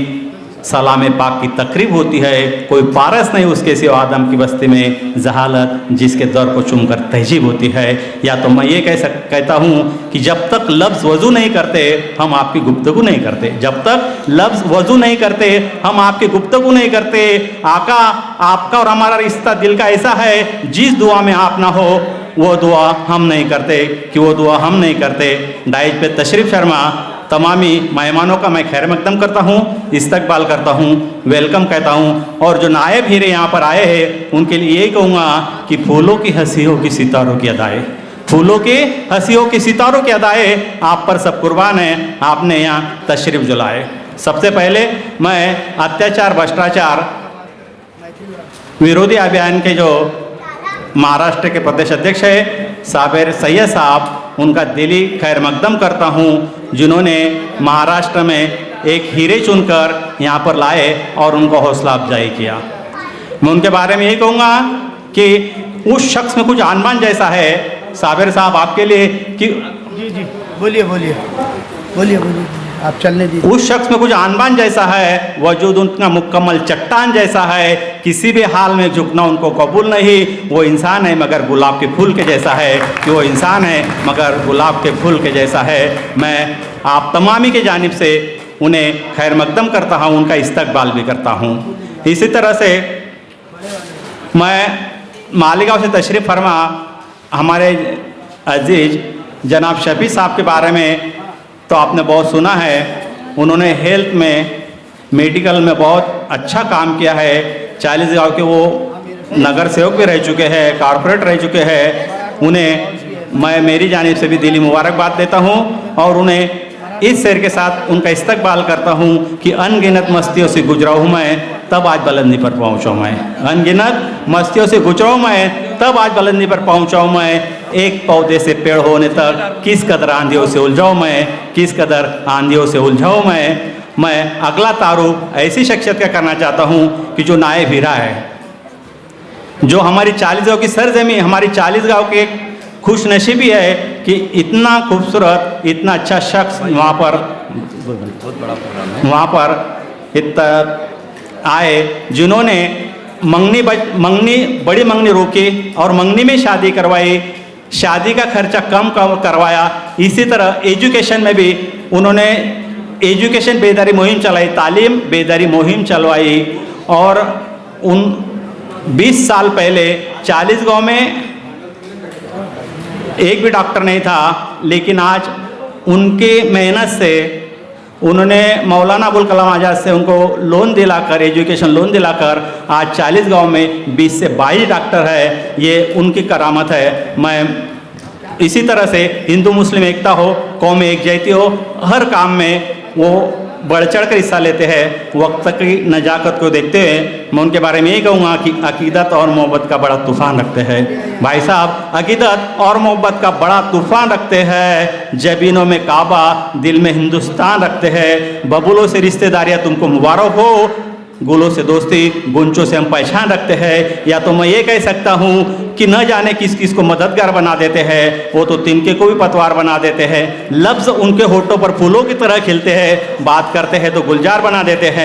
सलाम पाक की तकरीब होती है, कोई पारस नहीं उसके सिवा आदम की बस्ती में जहालत जिसके दर को चूमकर तहजीब होती है। या तो मैं ये कहता हूँ कि जब तक लफ्ज़ वज़ू नहीं करते हम आपकी गुफ्तगू नहीं करते, जब तक लफ्ज़ वज़ू नहीं करते हम आपकी गुफ्तगू नहीं करते। आका आपका और हमारा रिश्ता दिल का ऐसा है, जिस दुआ में आप ना हो वो दुआ हम नहीं करते, कि वो दुआ हम नहीं करते। डाइज पे तशरीफ़ फरमा तमामी मेहमानों का मैं खैर मकदम करता हूँ, इस्तकबाल करता हूँ, वेलकम कहता हूँ। और जो नायब हीरे यहाँ पर आए हैं उनके लिए यही कहूँगा कि फूलों की हंसियों की सितारों की अदाएँ, फूलों की हंसियों की सितारों की अदाएँ आप पर सब कुर्बान हैं, आपने यहाँ तशरीफ़ जुलाए। सबसे पहले मैं अत्याचार भ्रष्टाचार विरोधी अभियान के जो महाराष्ट्र के प्रदेश अध्यक्ष है साबिर सैयद साहब, उनका दिली खैर मकदम करता हूँ, जिन्होंने महाराष्ट्र में एक हीरे चुनकर यहाँ पर लाए और उनको हौसला अफजाई किया। मैं उनके बारे में यही कहूँगा कि उस शख्स में कुछ आनबान जैसा है साबिर साहब आपके लिए कि जी बोलिए बोलिए बोलिए बोलिए आप चलने दीजिए। उस शख्स में कुछ आनबान जैसा है, वजूद उनका मुकम्मल चट्टान जैसा है, किसी भी हाल में झुकना उनको कबूल नहीं। वो इंसान है मगर गुलाब के फूल के जैसा है, कि वो इंसान है मगर गुलाब के फूल के जैसा है। मैं आप तमामी के जानिब से उन्हें खैर मकदम करता हूँ, उनका इस्तकबाल भी करता हूँ। इसी तरह से मैं मालेगांव से तशरीफ़ फरमा हमारे अजीज़ जनाब शफी साहब के बारे में तो आपने बहुत सुना है। उन्होंने हेल्थ में मेडिकल में बहुत अच्छा काम किया है। 40 गाँव के वो नगर सेवक भी रह चुके हैं, कॉरपोरेट रह चुके हैं। उन्हें मैं मेरी जानिब से भी दिली मुबारकबाद देता हूँ और उन्हें इस शेर के साथ उनका इस्तकबाल करता हूँ कि अनगिनत मस्तियों से गुजरा हूँ मैं, तब आज बुलंदी पर पहुँचा मैं। अनगिनत मस्तियों से गुजरा हूँ मैं, तब आज बुलंदी पर पहुँचा हूँ मैं। एक पौधे से पेड़ होने तक किस कदर आंधियों से उलझाऊँ मैं, किस कदर आंधियों से उलझाऊँ मैं अगला तारुफ ऐसी शख्सियत का करना चाहता हूँ कि जो नायब हीरा है, जो हमारी 40 गाँव की सरजमीं, हमारी 40 गाँव की एक खुश नसीबी है कि इतना खूबसूरत, इतना अच्छा शख्स वहाँ पर इतना आए, जिन्होंने बड़ी मंगनी रोकी और मंगनी में शादी करवाई, शादी का खर्चा कम करवाया। इसी तरह एजुकेशन में भी उन्होंने एजुकेशन बेदारी मुहिम चलाई, तालीम बेदारी मुहिम चलवाई। और उन 20 साल पहले 40 गाँव में एक भी डॉक्टर नहीं था, लेकिन आज उनके मेहनत से उन्होंने मौलाना अबुल कलाम आज़ाद से उनको लोन दिलाकर, एजुकेशन लोन दिलाकर आज 40 गांव में 20 से 22 डॉक्टर है। ये उनकी करामत है। मैं इसी तरह से हिंदू मुस्लिम एकता हो, कौम एकजहती हो, हर काम में वो बढ़ चढ़ कर हिस्सा लेते हैं, वक्त की नजाकत को देखते हुए मैं उनके बारे में यही कहूँगा कि अकीदत और मोहब्बत का बड़ा तूफ़ान रखते हैं। भाई साहब अकीदत और मोहब्बत का बड़ा तूफ़ान रखते हैं, जबीनों में काबा दिल में हिंदुस्तान रखते हैं। बबूलों से रिश्तेदारियाँ तुमको मुबारक हो, गुलों से दोस्ती गुंचों से हम पहचान रखते हैं। या तो मैं ये कह सकता हूँ कि न जाने किस किस को मददगार बना देते हैं, वो तो तिनके को भी पतवार बना देते हैं। लफ्ज़ उनके होठों पर फूलों की तरह खिलते हैं, बात करते हैं तो गुलजार बना देते हैं।